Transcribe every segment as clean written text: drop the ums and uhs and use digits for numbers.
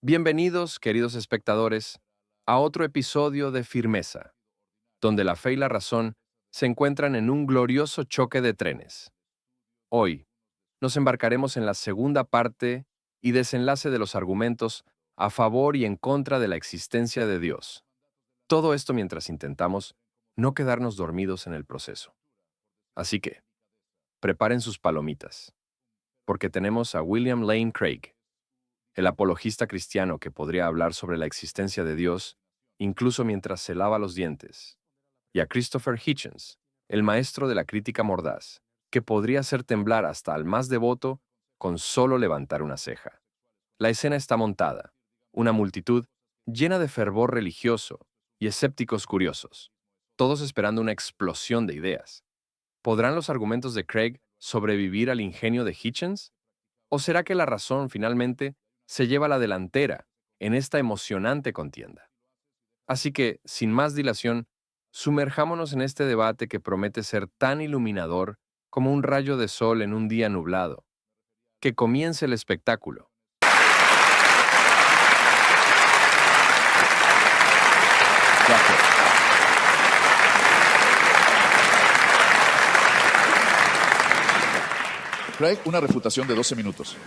Bienvenidos, queridos espectadores, a otro episodio de Firmeza, donde la fe y la razón se encuentran en un glorioso choque de trenes. Hoy, nos embarcaremos en la segunda parte y desenlace de los argumentos a favor y en contra de la existencia de Dios. Todo esto mientras intentamos no quedarnos dormidos en el proceso. Así que, preparen sus palomitas, porque tenemos a William Lane Craig, el apologista cristiano que podría hablar sobre la existencia de Dios incluso mientras se lava los dientes, y a Christopher Hitchens, el maestro de la crítica mordaz, que podría hacer temblar hasta al más devoto con solo levantar una ceja. La escena está montada, una multitud llena de fervor religioso y escépticos curiosos, todos esperando una explosión de ideas. ¿Podrán los argumentos de Craig sobrevivir al ingenio de Hitchens? ¿O será que la razón finalmente se lleva la delantera en esta emocionante contienda? Así que, sin más dilación, sumerjámonos en este debate que promete ser tan iluminador como un rayo de sol en un día nublado. Que comience el espectáculo. Gracias. Craig, una refutación de 12 minutos.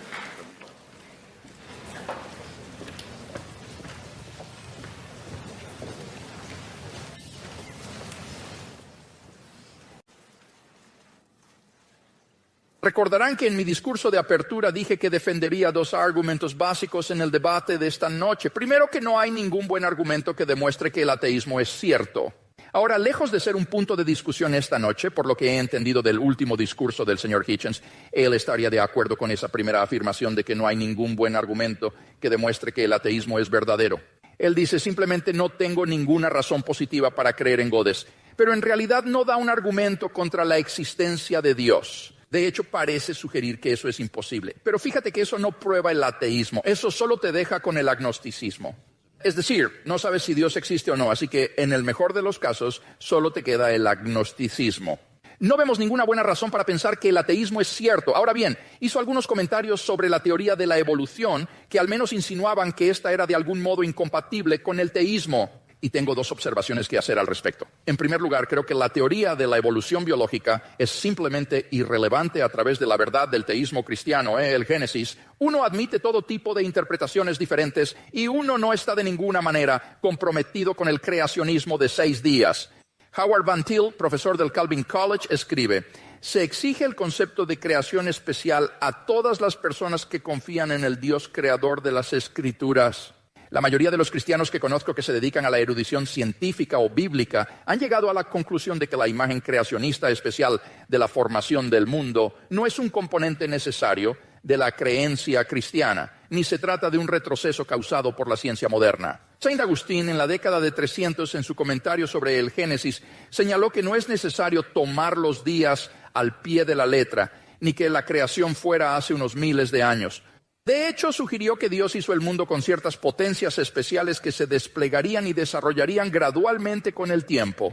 Recordarán que en mi discurso de apertura dije que defendería dos argumentos básicos en el debate de esta noche. Primero, que no hay ningún buen argumento que demuestre que el ateísmo es cierto. Ahora, lejos de ser un punto de discusión esta noche, por lo que he entendido del último discurso del señor Hitchens, él estaría de acuerdo con esa primera afirmación de que no hay ningún buen argumento que demuestre que el ateísmo es verdadero. Él dice, simplemente no tengo ninguna razón positiva para creer en Godes, pero en realidad no da un argumento contra la existencia de Dios. De hecho, parece sugerir que eso es imposible. Pero fíjate que eso no prueba el ateísmo. Eso solo te deja con el agnosticismo. Es decir, no sabes si Dios existe o no, así que en el mejor de los casos solo te queda el agnosticismo. No vemos ninguna buena razón para pensar que el ateísmo es cierto. Ahora bien, hizo algunos comentarios sobre la teoría de la evolución que al menos insinuaban que esta era de algún modo incompatible con el teísmo. Y tengo dos observaciones que hacer al respecto. En primer lugar, creo que la teoría de la evolución biológica es simplemente irrelevante a través de la verdad del teísmo cristiano, el Génesis. Uno admite todo tipo de interpretaciones diferentes y uno no está de ninguna manera comprometido con el creacionismo de 6 días. Howard Van Til, profesor del Calvin College, escribe: se exige el concepto de creación especial a todas las personas que confían en el Dios creador de las Escrituras. La mayoría de los cristianos que conozco que se dedican a la erudición científica o bíblica han llegado a la conclusión de que la imagen creacionista especial de la formación del mundo no es un componente necesario de la creencia cristiana, ni se trata de un retroceso causado por la ciencia moderna. Saint Agustín, en la década de 300, en su comentario sobre el Génesis, señaló que no es necesario tomar los días al pie de la letra, ni que la creación fuera hace unos miles de años. De hecho, sugirió que Dios hizo el mundo con ciertas potencias especiales que se desplegarían y desarrollarían gradualmente con el tiempo.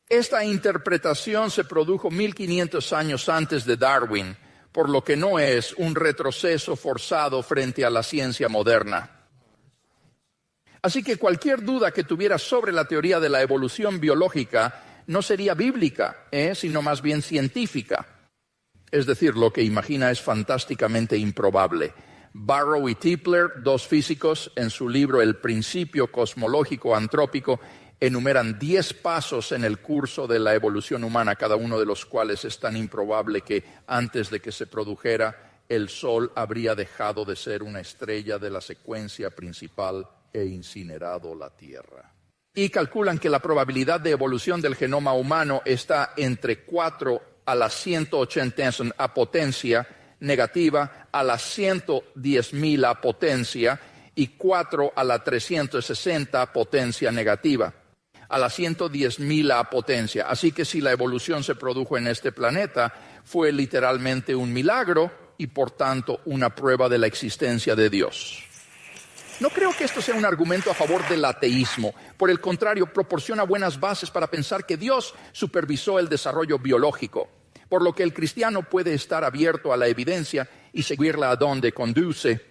Esta interpretación se produjo 1500 años antes de Darwin, por lo que no es un retroceso forzado frente a la ciencia moderna. Así que cualquier duda que tuviera sobre la teoría de la evolución biológica no sería bíblica, sino más bien científica. Es decir, lo que imagina es fantásticamente improbable. Barrow y Tipler, dos físicos, en su libro El principio cosmológico antrópico, enumeran 10 pasos en el curso de la evolución humana, cada uno de los cuales es tan improbable que antes de que se produjera, el Sol habría dejado de ser una estrella de la secuencia principal e incinerado la Tierra. Y calculan que la probabilidad de evolución del genoma humano está entre 4 a la 180 a potencia negativa, a la 110.000 a potencia y 4 a la 360 potencia negativa, a la 110.000 a potencia. Así que si la evolución se produjo en este planeta, fue literalmente un milagro y por tanto una prueba de la existencia de Dios. No creo que esto sea un argumento a favor del ateísmo. Por el contrario, proporciona buenas bases para pensar que Dios supervisó el desarrollo biológico, por lo que el cristiano puede estar abierto a la evidencia y seguirla a donde conduce.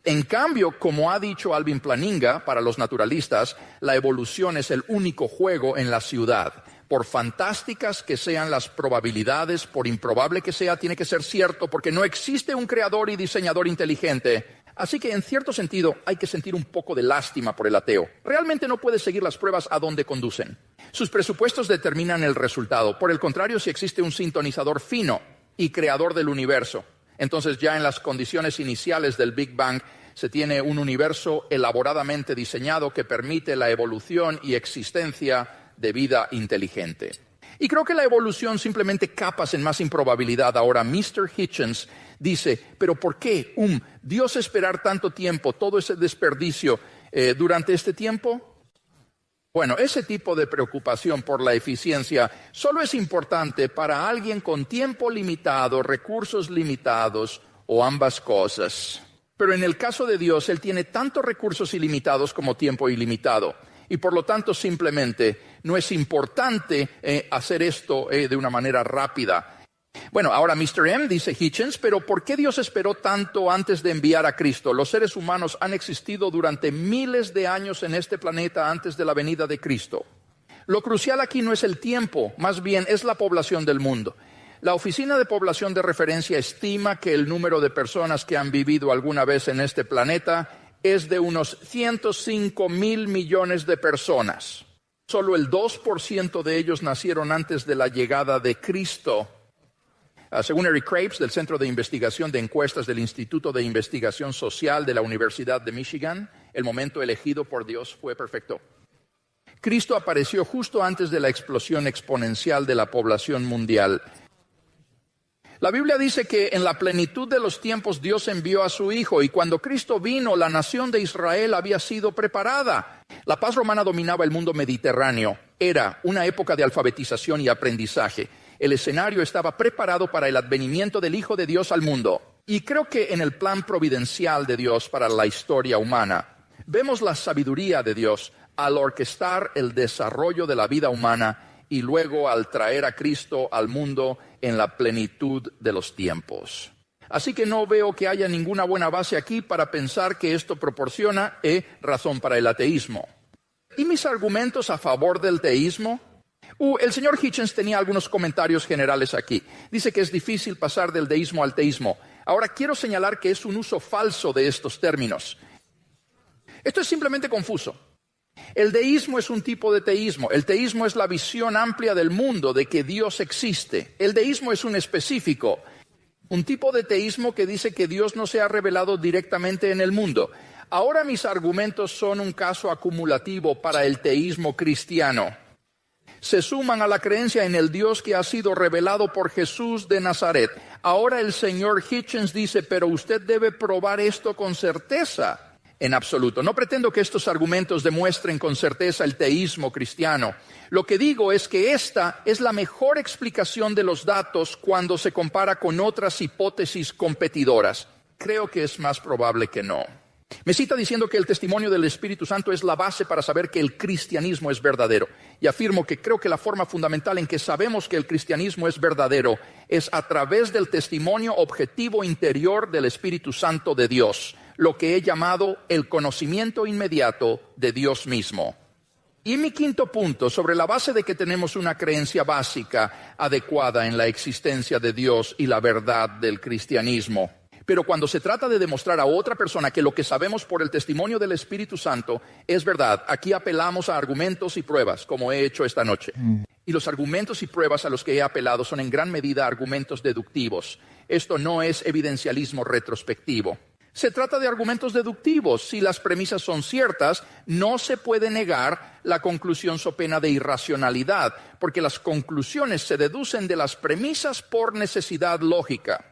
En cambio, como ha dicho Alvin Plantinga, para los naturalistas, la evolución es el único juego en la ciudad. Por fantásticas que sean las probabilidades, por improbable que sea, tiene que ser cierto, porque no existe un creador y diseñador inteligente. Así que, en cierto sentido, hay que sentir un poco de lástima por el ateo. Realmente no puede seguir las pruebas a dónde conducen. Sus presupuestos determinan el resultado. Por el contrario, si existe un sintonizador fino y creador del universo, entonces ya en las condiciones iniciales del Big Bang se tiene un universo elaboradamente diseñado que permite la evolución y existencia de vida inteligente. Y creo que la evolución simplemente capas en más improbabilidad. Ahora, Mr. Hitchens dice, ¿pero por qué? ¿Dios esperar tanto tiempo, todo ese desperdicio durante este tiempo? Bueno, ese tipo de preocupación por la eficiencia solo es importante para alguien con tiempo limitado, recursos limitados o ambas cosas. Pero en el caso de Dios, Él tiene tantos recursos ilimitados como tiempo ilimitado. Y por lo tanto, simplemente no es importante hacer esto de una manera rápida. Bueno, ahora Mr. M dice Hitchens, pero ¿por qué Dios esperó tanto antes de enviar a Cristo? Los seres humanos han existido durante miles de años en este planeta antes de la venida de Cristo. Lo crucial aquí no es el tiempo, más bien es la población del mundo. La Oficina de Población de Referencia estima que el número de personas que han vivido alguna vez en este planeta es de unos 105 mil millones de personas. Solo el 2% de ellos nacieron antes de la llegada de Cristo. Según Eric Krapes, del Centro de Investigación de Encuestas del Instituto de Investigación Social de la Universidad de Michigan, el momento elegido por Dios fue perfecto. Cristo apareció justo antes de la explosión exponencial de la población mundial. La Biblia dice que en la plenitud de los tiempos Dios envió a su Hijo, y cuando Cristo vino, la nación de Israel había sido preparada. La paz romana dominaba el mundo mediterráneo. Era una época de alfabetización y aprendizaje. El escenario estaba preparado para el advenimiento del Hijo de Dios al mundo. Y creo que en el plan providencial de Dios para la historia humana, vemos la sabiduría de Dios al orquestar el desarrollo de la vida humana y luego al traer a Cristo al mundo en la plenitud de los tiempos. Así que no veo que haya ninguna buena base aquí para pensar que esto proporciona razón para el ateísmo. ¿Y mis argumentos a favor del teísmo? El señor Hitchens tenía algunos comentarios generales aquí. Dice que es difícil pasar del deísmo al teísmo. Ahora quiero señalar que es un uso falso de estos términos. Esto es simplemente confuso. El deísmo es un tipo de teísmo. El teísmo es la visión amplia del mundo de que Dios existe. El deísmo es un específico, un tipo de teísmo que dice que Dios no se ha revelado directamente en el mundo. Ahora mis argumentos son un caso acumulativo para el teísmo cristiano. Se suman a la creencia en el Dios que ha sido revelado por Jesús de Nazaret. Ahora el señor Hitchens dice, pero usted debe probar esto con certeza. En absoluto. No pretendo que estos argumentos demuestren con certeza el teísmo cristiano. Lo que digo es que esta es la mejor explicación de los datos cuando se compara con otras hipótesis competidoras. Creo que es más probable que no. Me cita diciendo que el testimonio del Espíritu Santo es la base para saber que el cristianismo es verdadero. Y afirmo que creo que la forma fundamental en que sabemos que el cristianismo es verdadero es a través del testimonio objetivo interior del Espíritu Santo de Dios, lo que he llamado el conocimiento inmediato de Dios mismo. Y mi quinto punto, sobre la base de que tenemos una creencia básica adecuada en la existencia de Dios y la verdad del cristianismo. Pero cuando se trata de demostrar a otra persona que lo que sabemos por el testimonio del Espíritu Santo es verdad, aquí apelamos a argumentos y pruebas, como he hecho esta noche. Y los argumentos y pruebas a los que he apelado son en gran medida argumentos deductivos. Esto no es evidencialismo retrospectivo. Se trata de argumentos deductivos. Si las premisas son ciertas, no se puede negar la conclusión so pena de irracionalidad, porque las conclusiones se deducen de las premisas por necesidad lógica.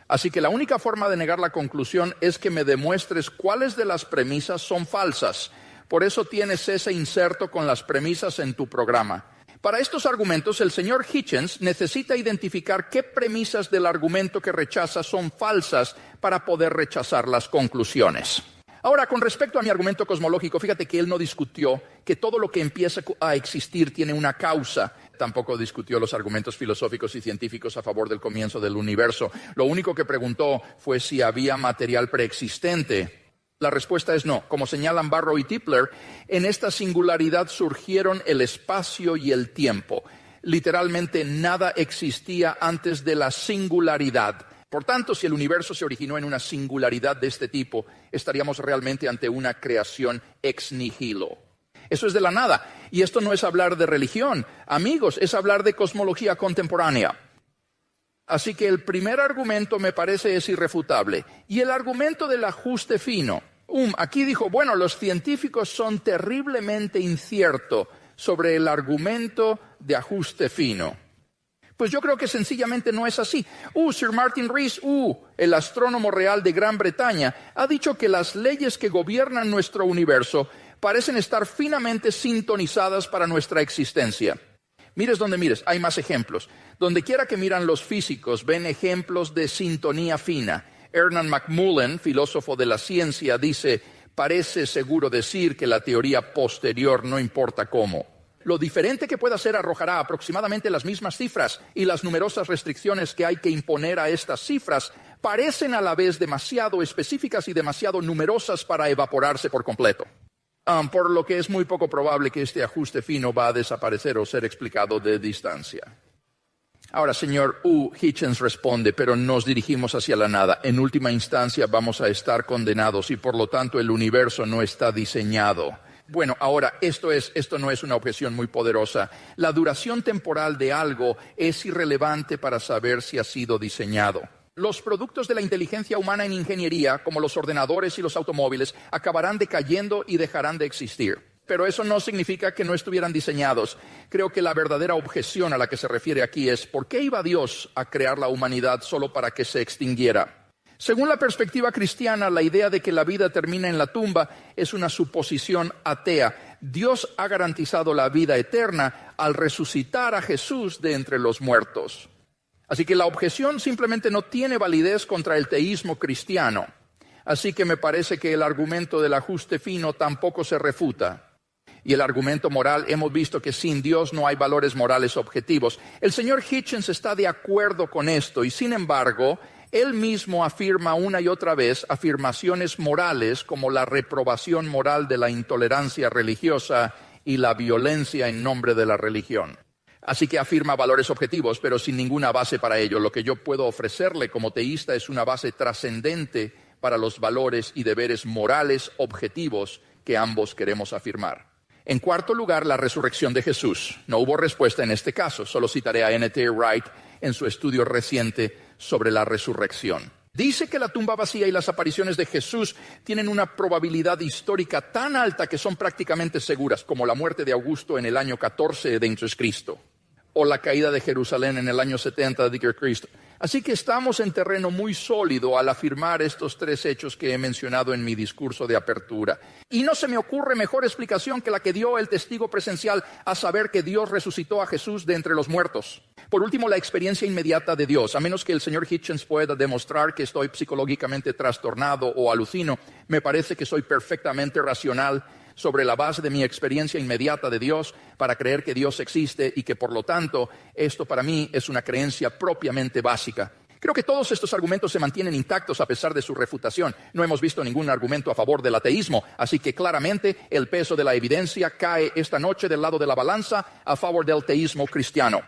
Así que la única forma de negar la conclusión es que me demuestres cuáles de las premisas son falsas. Por eso tienes ese inserto con las premisas en tu programa. Para estos argumentos, el señor Hitchens necesita identificar qué premisas del argumento que rechaza son falsas para poder rechazar las conclusiones. Ahora, con respecto a mi argumento cosmológico, fíjate que él no discutió que todo lo que empieza a existir tiene una causa. Tampoco discutió los argumentos filosóficos y científicos a favor del comienzo del universo. Lo único que preguntó fue si había material preexistente. La respuesta es no. Como señalan Barrow y Tipler, en esta singularidad surgieron el espacio y el tiempo. Literalmente nada existía antes de la singularidad. Por tanto, si el universo se originó en una singularidad de este tipo, estaríamos realmente ante una creación ex nihilo. Eso es de la nada. Y esto no es hablar de religión, amigos, es hablar de cosmología contemporánea. Así que el primer argumento me parece es irrefutable. Y el argumento del ajuste fino. Aquí dijo, bueno, los científicos son terriblemente inciertos sobre el argumento de ajuste fino. Pues yo creo que sencillamente no es así. Sir Martin Rees, el astrónomo real de Gran Bretaña, ha dicho que las leyes que gobiernan nuestro universo parecen estar finamente sintonizadas para nuestra existencia. Mires donde mires, hay más ejemplos. Donde quiera que miran los físicos, ven ejemplos de sintonía fina. Hernan McMullen, filósofo de la ciencia, dice, parece seguro decir que la teoría posterior no importa cómo. Lo diferente que pueda ser arrojará aproximadamente las mismas cifras, y las numerosas restricciones que hay que imponer a estas cifras parecen a la vez demasiado específicas y demasiado numerosas para evaporarse por completo. Por lo que es muy poco probable que este ajuste fino va a desaparecer o ser explicado de distancia. Ahora, señor Hitchens responde, pero nos dirigimos hacia la nada. En última instancia vamos a estar condenados y por lo tanto el universo no está diseñado. Bueno, ahora, esto no es una objeción muy poderosa. La duración temporal de algo es irrelevante para saber si ha sido diseñado. Los productos de la inteligencia humana en ingeniería, como los ordenadores y los automóviles, acabarán decayendo y dejarán de existir. Pero eso no significa que no estuvieran diseñados. Creo que la verdadera objeción a la que se refiere aquí es ¿por qué iba Dios a crear la humanidad solo para que se extinguiera? Según la perspectiva cristiana, la idea de que la vida termina en la tumba es una suposición atea. Dios ha garantizado la vida eterna al resucitar a Jesús de entre los muertos. Así que la objeción simplemente no tiene validez contra el teísmo cristiano. Así que me parece que el argumento del ajuste fino tampoco se refuta. Y el argumento moral, hemos visto que sin Dios no hay valores morales objetivos. El señor Hitchens está de acuerdo con esto y sin embargo, él mismo afirma una y otra vez afirmaciones morales como la reprobación moral de la intolerancia religiosa y la violencia en nombre de la religión. Así que afirma valores objetivos, pero sin ninguna base para ello. Lo que yo puedo ofrecerle como teísta es una base trascendente para los valores y deberes morales objetivos que ambos queremos afirmar. En cuarto lugar, la resurrección de Jesús. No hubo respuesta en este caso, solo citaré a N.T. Wright en su estudio reciente sobre la resurrección. Dice que la tumba vacía y las apariciones de Jesús tienen una probabilidad histórica tan alta que son prácticamente seguras, como la muerte de Augusto en el año 14 de Cristo, o la caída de Jerusalén en el año 70 de Cristo. Así que estamos en terreno muy sólido al afirmar estos tres hechos que he mencionado en mi discurso de apertura. Y no se me ocurre mejor explicación que la que dio el testigo presencial, a saber que Dios resucitó a Jesús de entre los muertos. Por último, la experiencia inmediata de Dios. A menos que el señor Hitchens pueda demostrar que estoy psicológicamente trastornado o alucino, me parece que soy perfectamente racional sobre la base de mi experiencia inmediata de Dios para creer que Dios existe y que por lo tanto esto para mí es una creencia propiamente básica. Creo que todos estos argumentos se mantienen intactos a pesar de su refutación. No hemos visto ningún argumento a favor del ateísmo, así que claramente el peso de la evidencia cae esta noche del lado de la balanza a favor del teísmo cristiano.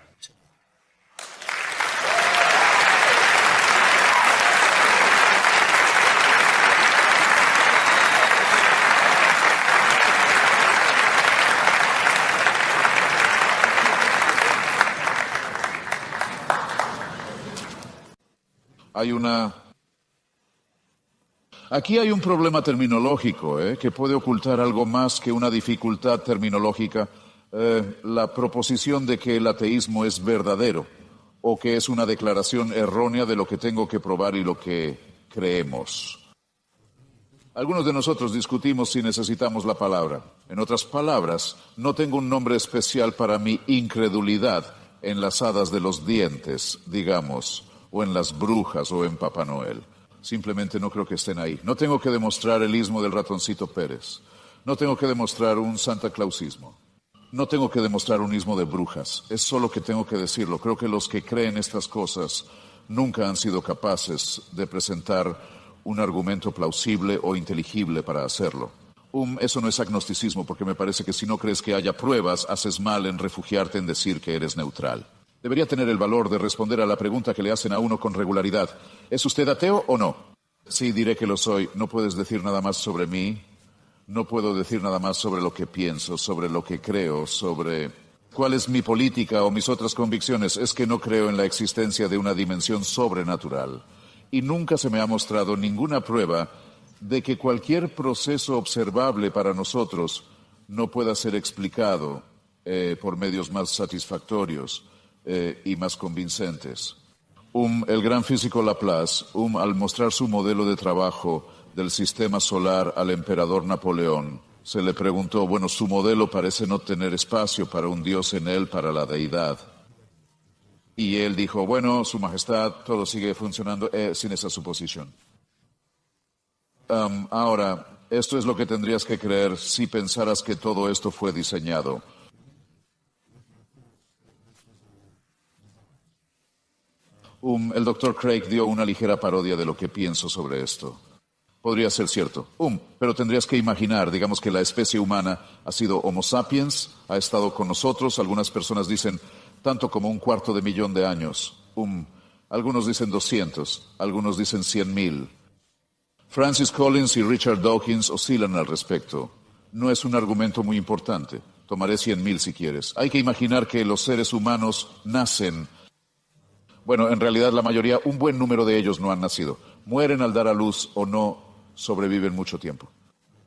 Aquí hay un problema terminológico, que puede ocultar algo más que una dificultad terminológica. La proposición de que el ateísmo es verdadero o que es una declaración errónea de lo que tengo que probar y lo que creemos. Algunos de nosotros discutimos si necesitamos la palabra. En otras palabras, no tengo un nombre especial para mi incredulidad en las hadas de los dientes, digamos, o en las brujas, o en Papá Noel. Simplemente no creo que estén ahí. No tengo que demostrar el ismo del ratoncito Pérez. No tengo que demostrar un Santa Clausismo. No tengo que demostrar un ismo de brujas. Es solo que tengo que decirlo. Creo que los que creen estas cosas nunca han sido capaces de presentar un argumento plausible o inteligible para hacerlo. Eso no es agnosticismo, porque me parece que si no crees que haya pruebas, haces mal en refugiarte en decir que eres neutral. Debería tener el valor de responder a la pregunta que le hacen a uno con regularidad. ¿Es usted ateo o no? Sí, diré que lo soy. No puedes decir nada más sobre mí. No puedo decir nada más sobre lo que pienso, sobre lo que creo, sobre cuál es mi política o mis otras convicciones. Es que no creo en la existencia de una dimensión sobrenatural. Y nunca se me ha mostrado ninguna prueba de que cualquier proceso observable para nosotros no pueda ser explicado por medios más satisfactorios y más convincentes. El gran físico Laplace, al mostrar su modelo de trabajo del sistema solar al emperador Napoleón, se le preguntó, bueno, su modelo parece no tener espacio para un dios en él, para la deidad. Y él dijo, bueno, su majestad, todo sigue funcionando sin esa suposición. Ahora, esto es lo que tendrías que creer si pensaras que todo esto fue diseñado. El Dr. Craig dio una ligera parodia de lo que pienso sobre esto. Podría ser cierto. Pero tendrías que imaginar, digamos que la especie humana ha sido Homo sapiens, ha estado con nosotros, algunas personas dicen tanto como 250,000 años. Algunos dicen 200, algunos dicen 100,000. Francis Collins y Richard Dawkins oscilan al respecto. No es un argumento muy importante. Tomaré 100,000 si quieres. Hay que imaginar que los seres humanos nacen. Bueno, en realidad la mayoría, un buen número de ellos no han nacido. Mueren al dar a luz o no sobreviven mucho tiempo.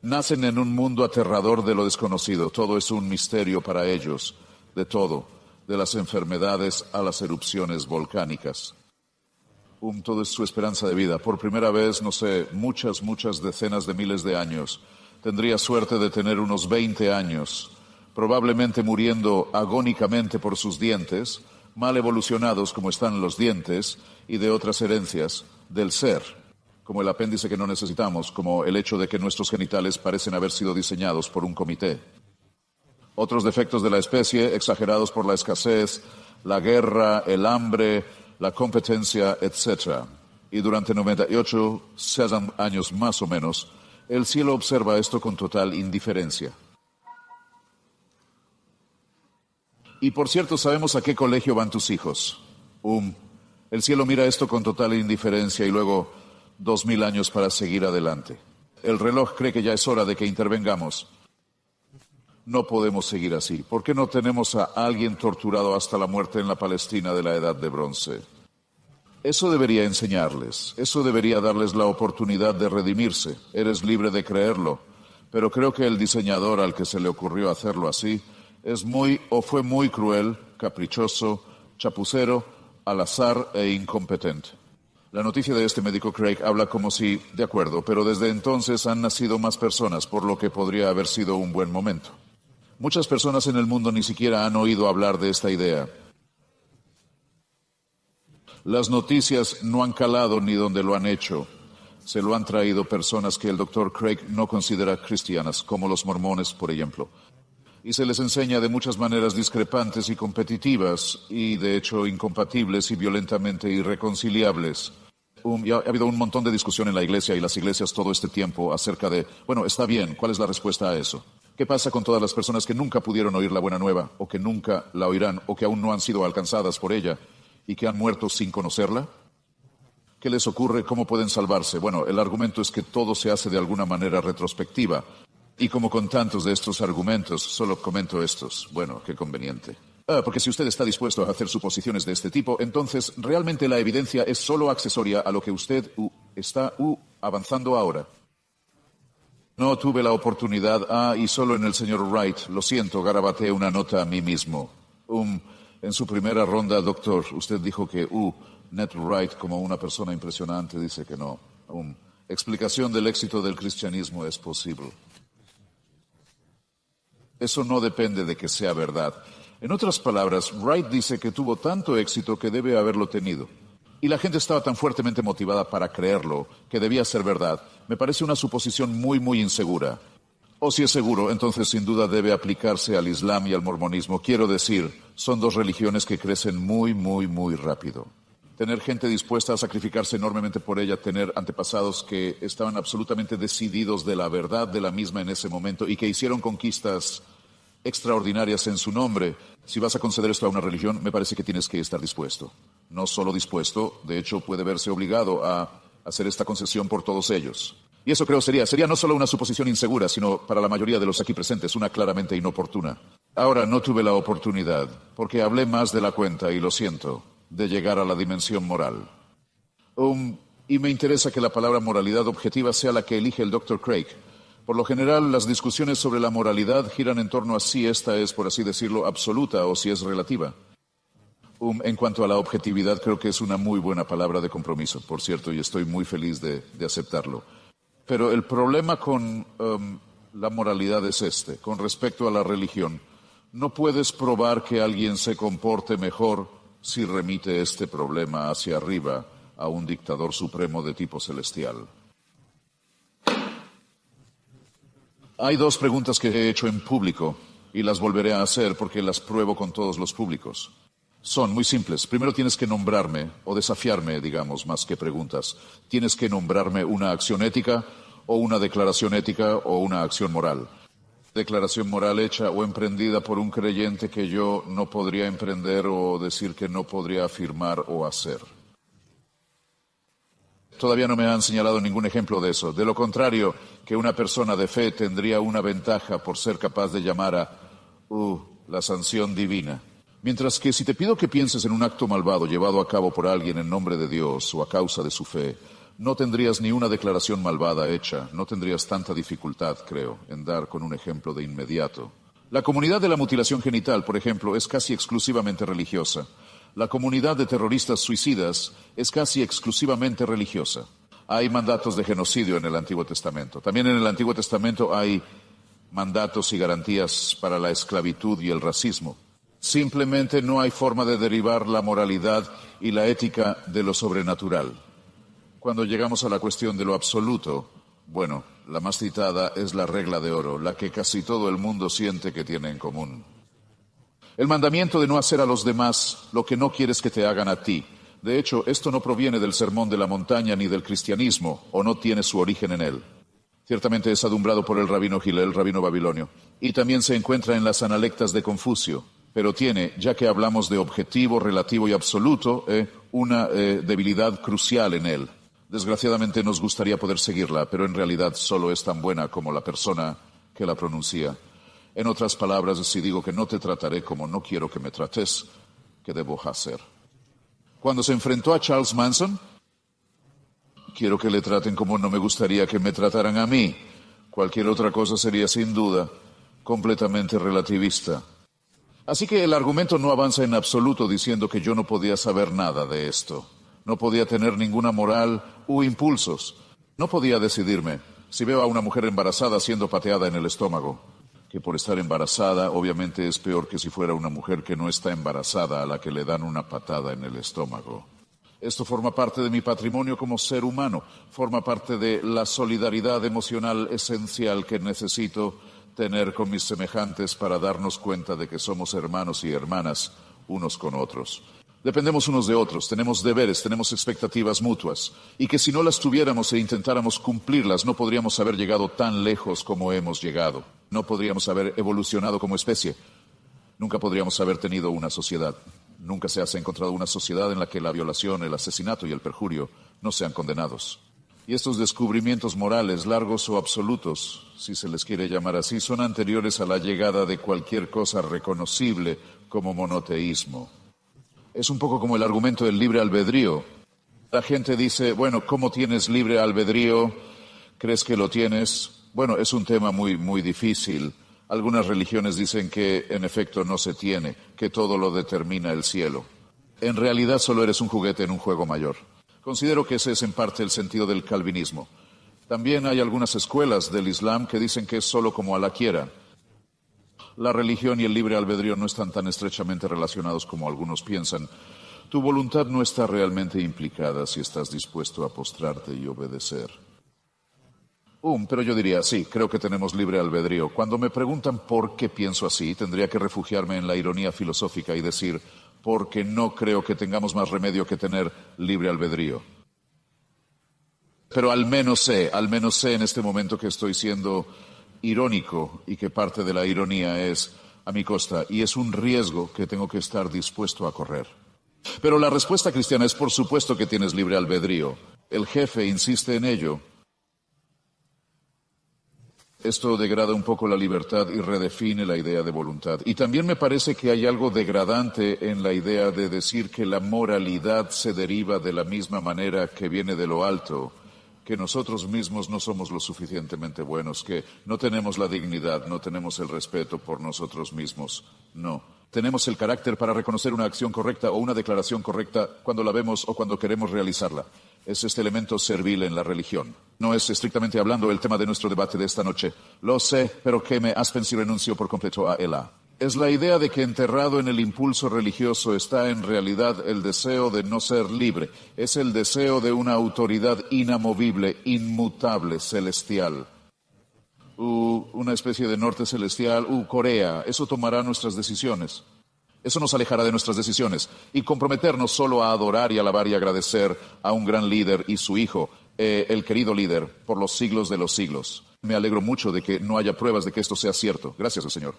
Nacen en un mundo aterrador de lo desconocido. Todo es un misterio para ellos, de todo, de las enfermedades a las erupciones volcánicas. Todo es su esperanza de vida. Por primera vez, no sé, muchas decenas de miles de años. Tendría suerte de tener unos 20 años, probablemente muriendo agónicamente por sus dientes, mal evolucionados como están los dientes, y de otras herencias del ser, como el apéndice que no necesitamos, como el hecho de que nuestros genitales parecen haber sido diseñados por un comité. Otros defectos de la especie, exagerados por la escasez, la guerra, el hambre, la competencia, etc. Y durante 98 años más o menos, el cielo observa esto con total indiferencia. Y por cierto, sabemos a qué colegio van tus hijos. El cielo mira esto con total indiferencia y luego 2000 años para seguir adelante. El reloj cree que ya es hora de que intervengamos. No podemos seguir así. ¿Por qué no tenemos a alguien torturado hasta la muerte en la Palestina de la Edad de Bronce? Eso debería enseñarles. Eso debería darles la oportunidad de redimirse. Eres libre de creerlo. Pero creo que el diseñador al que se le ocurrió hacerlo así fue muy cruel, caprichoso, chapucero, al azar e incompetente. La noticia de este médico Craig habla como si, de acuerdo, pero desde entonces han nacido más personas, por lo que podría haber sido un buen momento. Muchas personas en el mundo ni siquiera han oído hablar de esta idea. Las noticias no han calado ni donde lo han hecho. Se lo han traído personas que el Dr. Craig no considera cristianas, como los mormones, por ejemplo. Y se les enseña de muchas maneras discrepantes y competitivas, y de hecho incompatibles y violentamente irreconciliables. Ha habido un montón de discusión en la iglesia y las iglesias todo este tiempo acerca de, bueno, está bien, ¿cuál es la respuesta a eso? ¿Qué pasa con todas las personas que nunca pudieron oír la buena nueva, o que nunca la oirán, o que aún no han sido alcanzadas por ella, y que han muerto sin conocerla? ¿Qué les ocurre? ¿Cómo pueden salvarse? Bueno, el argumento es que todo se hace de alguna manera retrospectiva. Y como con tantos de estos argumentos, solo comento estos. Bueno, qué conveniente. Porque si usted está dispuesto a hacer suposiciones de este tipo, entonces realmente la evidencia es solo accesoria a lo que usted está avanzando ahora. No tuve la oportunidad, y solo en el señor Wright, lo siento, garabateé una nota a mí mismo. En su primera ronda, doctor, usted dijo que, Ned Wright, como una persona impresionante, dice que no. Explicación del éxito del cristianismo es posible. Eso no depende de que sea verdad. En otras palabras, Wright dice que tuvo tanto éxito que debe haberlo tenido. Y la gente estaba tan fuertemente motivada para creerlo, que debía ser verdad. Me parece una suposición muy, muy insegura. O si es seguro, entonces sin duda debe aplicarse al Islam y al mormonismo. Quiero decir, son dos religiones que crecen muy, muy, muy rápido. tener gente dispuesta a sacrificarse enormemente por ella, tener antepasados que estaban absolutamente decididos de la verdad de la misma en ese momento y que hicieron conquistas extraordinarias en su nombre. Si vas a conceder esto a una religión, me parece que tienes que estar dispuesto. No solo dispuesto, de hecho puede verse obligado a hacer esta concesión por todos ellos. Y eso creo sería no solo una suposición insegura, sino para la mayoría de los aquí presentes, una claramente inoportuna. Ahora no tuve la oportunidad, porque hablé más de la cuenta, y lo siento, de llegar a la dimensión moral. Y me interesa que la palabra moralidad objetiva sea la que elige el Dr. Craig. Por lo general, las discusiones sobre la moralidad giran en torno a si esta es, por así decirlo, absoluta o si es relativa. En cuanto a la objetividad, creo que es una muy buena palabra de compromiso, por cierto, y estoy muy feliz de aceptarlo. Pero el problema con la moralidad es este. Con respecto a la religión, no puedes probar que alguien se comporte mejor si remite este problema hacia arriba a un dictador supremo de tipo celestial. Hay dos preguntas que he hecho en público y las volveré a hacer porque las pruebo con todos los públicos. Son muy simples. Primero tienes que nombrarme, o desafiarme, digamos, más que preguntas. Tienes que nombrarme una acción ética, o una declaración ética, o una acción moral. Declaración moral hecha o emprendida por un creyente que yo no podría emprender o decir que no podría afirmar o hacer. Todavía no me han señalado ningún ejemplo de eso. De lo contrario, que una persona de fe tendría una ventaja por ser capaz de llamar a la sanción divina. Mientras que si te pido que pienses en un acto malvado llevado a cabo por alguien en nombre de Dios o a causa de su fe, no tendrías ni una declaración malvada hecha, no tendrías tanta dificultad, creo, en dar con un ejemplo de inmediato. La comunidad de la mutilación genital, por ejemplo, es casi exclusivamente religiosa. La comunidad de terroristas suicidas es casi exclusivamente religiosa. Hay mandatos de genocidio en el Antiguo Testamento. También en el Antiguo Testamento hay mandatos y garantías para la esclavitud y el racismo. Simplemente no hay forma de derivar la moralidad y la ética de lo sobrenatural. Cuando llegamos a la cuestión de lo absoluto, bueno, la más citada es la regla de oro, la que casi todo el mundo siente que tiene en común. El mandamiento de no hacer a los demás lo que no quieres que te hagan a ti. De hecho, esto no proviene del Sermón de la Montaña ni del cristianismo, o no tiene su origen en él. Ciertamente es adumbrado por el rabino Hillel, rabino babilonio, y también se encuentra en las Analectas de Confucio, pero tiene, ya que hablamos de objetivo, relativo y absoluto, una debilidad crucial en él. Desgraciadamente nos gustaría poder seguirla, pero en realidad solo es tan buena como la persona que la pronuncia. En otras palabras, si digo que no te trataré como no quiero que me trates, ¿qué debo hacer? Cuando se enfrentó a Charles Manson, quiero que le traten como no me gustaría que me trataran a mí. Cualquier otra cosa sería sin duda completamente relativista. Así que el argumento no avanza en absoluto diciendo que yo no podía saber nada de esto. No podía tener ninguna moral u impulsos. No podía decidirme si veo a una mujer embarazada siendo pateada en el estómago, que por estar embarazada obviamente es peor que si fuera una mujer que no está embarazada a la que le dan una patada en el estómago. Esto forma parte de mi patrimonio como ser humano, forma parte de la solidaridad emocional esencial que necesito tener con mis semejantes para darnos cuenta de que somos hermanos y hermanas unos con otros. Dependemos unos de otros, tenemos deberes, tenemos expectativas mutuas, y que si no las tuviéramos e intentáramos cumplirlas, no podríamos haber llegado tan lejos como hemos llegado. No podríamos haber evolucionado como especie. Nunca podríamos haber tenido una sociedad. Nunca se ha encontrado una sociedad en la que la violación, el asesinato y el perjurio no sean condenados. Y estos descubrimientos morales, largos o absolutos, si se les quiere llamar así, son anteriores a la llegada de cualquier cosa reconocible como monoteísmo. Es un poco como el argumento del libre albedrío. La gente dice, bueno, ¿cómo tienes libre albedrío? ¿Crees que lo tienes? Bueno, es un tema muy difícil. Algunas religiones dicen que en efecto no se tiene, que todo lo determina el cielo. En realidad solo eres un juguete en un juego mayor. Considero que ese es en parte el sentido del calvinismo. También hay algunas escuelas del Islam que dicen que es solo como Alá quiera. La religión y el libre albedrío no están tan estrechamente relacionados como algunos piensan. Tu voluntad no está realmente implicada si estás dispuesto a postrarte y obedecer. Pero yo diría, sí, creo que tenemos libre albedrío. Cuando me preguntan por qué pienso así, tendría que refugiarme en la ironía filosófica y decir, porque no creo que tengamos más remedio que tener libre albedrío. Pero al menos sé en este momento que estoy siendo irónico y que parte de la ironía es a mi costa, y es un riesgo que tengo que estar dispuesto a correr. Pero la respuesta cristiana es por supuesto que tienes libre albedrío. El jefe insiste en ello. Esto degrada un poco la libertad y redefine la idea de voluntad. Y también me parece que hay algo degradante en la idea de decir que la moralidad se deriva de la misma manera que viene de lo alto, que nosotros mismos no somos lo suficientemente buenos, que no tenemos la dignidad, no tenemos el respeto por nosotros mismos. No. Tenemos el carácter para reconocer una acción correcta o una declaración correcta cuando la vemos o cuando queremos realizarla. Es este elemento servil en la religión. No es estrictamente hablando el tema de nuestro debate de esta noche. Lo sé, pero que me aspen si renuncio por completo a Ela. Es la idea de que enterrado en el impulso religioso está en realidad el deseo de no ser libre. Es el deseo de una autoridad inamovible, inmutable, celestial. Una especie de norte celestial, Corea. Eso tomará nuestras decisiones. Eso nos alejará de nuestras decisiones. Y comprometernos solo a adorar y alabar y agradecer a un gran líder y su hijo, el querido líder, por los siglos de los siglos. Me alegro mucho de que no haya pruebas de que esto sea cierto. Gracias al Señor.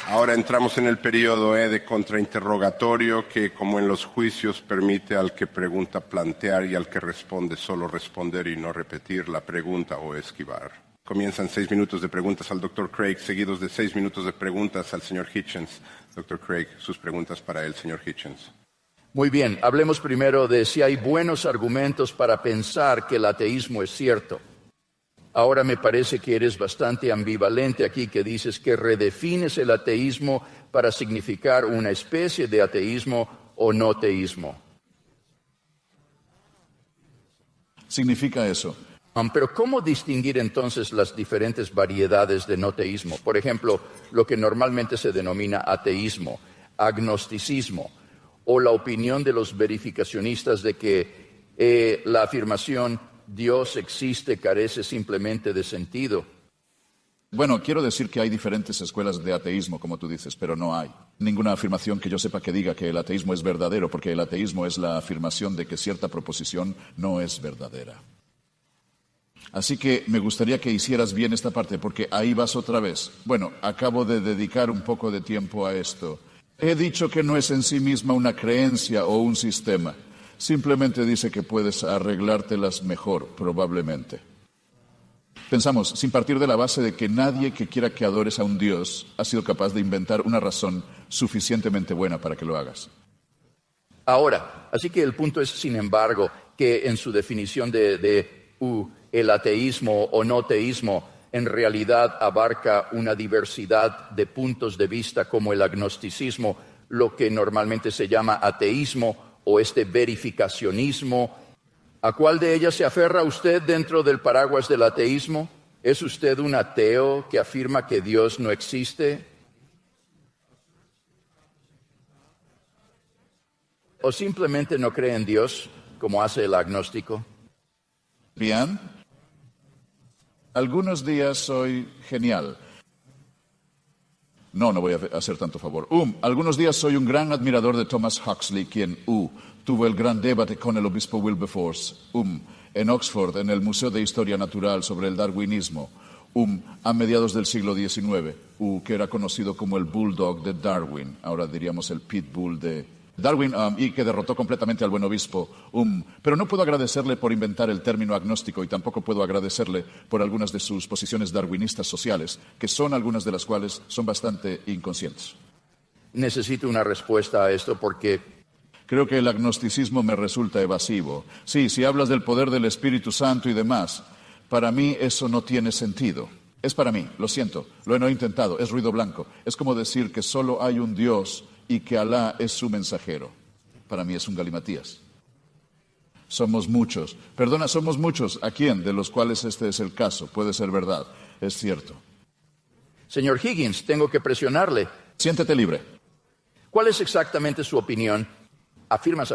Ahora entramos en el periodo de contrainterrogatorio que, como en los juicios, permite al que pregunta plantear y al que responde solo responder y no repetir la pregunta o esquivar. Comienzan 6 minutos de preguntas al Dr. Craig, seguidos de 6 minutos de preguntas al señor Hitchens. Dr. Craig, sus preguntas para el señor Hitchens. Muy bien, hablemos primero de si hay buenos argumentos para pensar que el ateísmo es cierto. Ahora me parece que eres bastante ambivalente aquí, que dices que redefines el ateísmo para significar una especie de ateísmo o no teísmo. Significa eso. Pero ¿cómo distinguir entonces las diferentes variedades de no teísmo? Por ejemplo, lo que normalmente se denomina ateísmo, agnosticismo, o la opinión de los verificacionistas de que la afirmación Dios existe carece simplemente de sentido. Bueno, quiero decir que hay diferentes escuelas de ateísmo, como tú dices, pero no hay ninguna afirmación que yo sepa que diga que el ateísmo es verdadero, porque el ateísmo es la afirmación de que cierta proposición no es verdadera. Así que me gustaría que hicieras bien esta parte, porque ahí vas otra vez. Bueno, acabo de dedicar un poco de tiempo a esto. He dicho que no es en sí misma una creencia o un sistema. Simplemente dice que puedes arreglártelas mejor, probablemente. Pensamos, sin partir de la base de que nadie que quiera que adores a un Dios ha sido capaz de inventar una razón suficientemente buena para que lo hagas. Ahora, así que el punto es, sin embargo, que en su definición de el ateísmo o no teísmo, en realidad abarca una diversidad de puntos de vista como el agnosticismo, lo que normalmente se llama ateísmo, o este verificacionismo. ¿A cuál de ellas se aferra usted dentro del paraguas del ateísmo? ¿Es usted un ateo que afirma que Dios no existe? ¿O simplemente no cree en Dios, como hace el agnóstico? Bien. Algunos días soy genial. No voy a hacer tanto favor. Algunos días soy un gran admirador de Thomas Huxley, quien, tuvo el gran debate con el obispo Wilberforce, en Oxford, en el Museo de Historia Natural sobre el darwinismo, a mediados del siglo XIX, que era conocido como el Bulldog de Darwin, ahora diríamos el Pitbull de Darwin, y que derrotó completamente al buen obispo. Pero no puedo agradecerle por inventar el término agnóstico y tampoco puedo agradecerle por algunas de sus posiciones darwinistas sociales, que son algunas de las cuales son bastante inconscientes. Necesito una respuesta a esto porque creo que el agnosticismo me resulta evasivo. Sí, si hablas del poder del Espíritu Santo y demás, para mí eso no tiene sentido. Es para mí, lo siento, lo he intentado, es ruido blanco. Es como decir que solo hay un Dios y que Alá es su mensajero. Para mí es un galimatías. Somos muchos. Perdona, somos muchos. ¿A quién? De los cuales este es el caso. Puede ser verdad. Es cierto. Señor Higgins, tengo que presionarle. Siéntete libre. ¿Cuál es exactamente su opinión? Afirmas.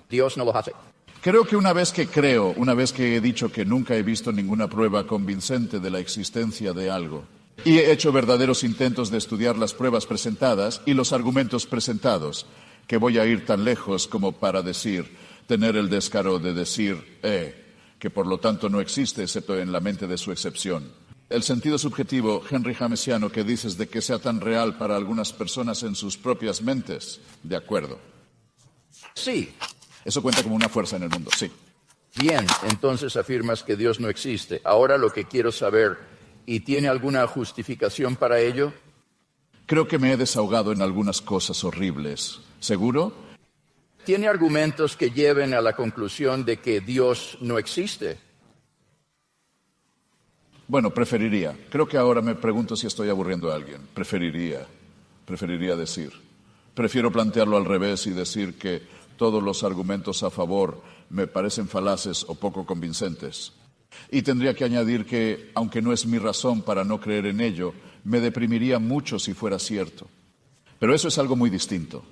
Dios no lo hace. Creo que una vez que he dicho que nunca he visto ninguna prueba convincente de la existencia de algo, y he hecho verdaderos intentos de estudiar las pruebas presentadas y los argumentos presentados, que voy a ir tan lejos como para tener el descaro de decir, que por lo tanto no existe excepto en la mente de su excepción. El sentido subjetivo Henry Jamesiano que dices de que sea tan real para algunas personas en sus propias mentes, de acuerdo. Sí. Eso cuenta como una fuerza en el mundo, sí. Bien, entonces afirmas que Dios no existe. Ahora lo que quiero saber, ¿y tiene alguna justificación para ello? Creo que me he desahogado en algunas cosas horribles. ¿Seguro? ¿Tiene argumentos que lleven a la conclusión de que Dios no existe? Bueno, preferiría. Creo que ahora me pregunto si estoy aburriendo a alguien. Preferiría decir. Prefiero plantearlo al revés y decir que todos los argumentos a favor me parecen falaces o poco convincentes. Y tendría que añadir que, aunque no es mi razón para no creer en ello, me deprimiría mucho si fuera cierto. Pero eso es algo muy distinto.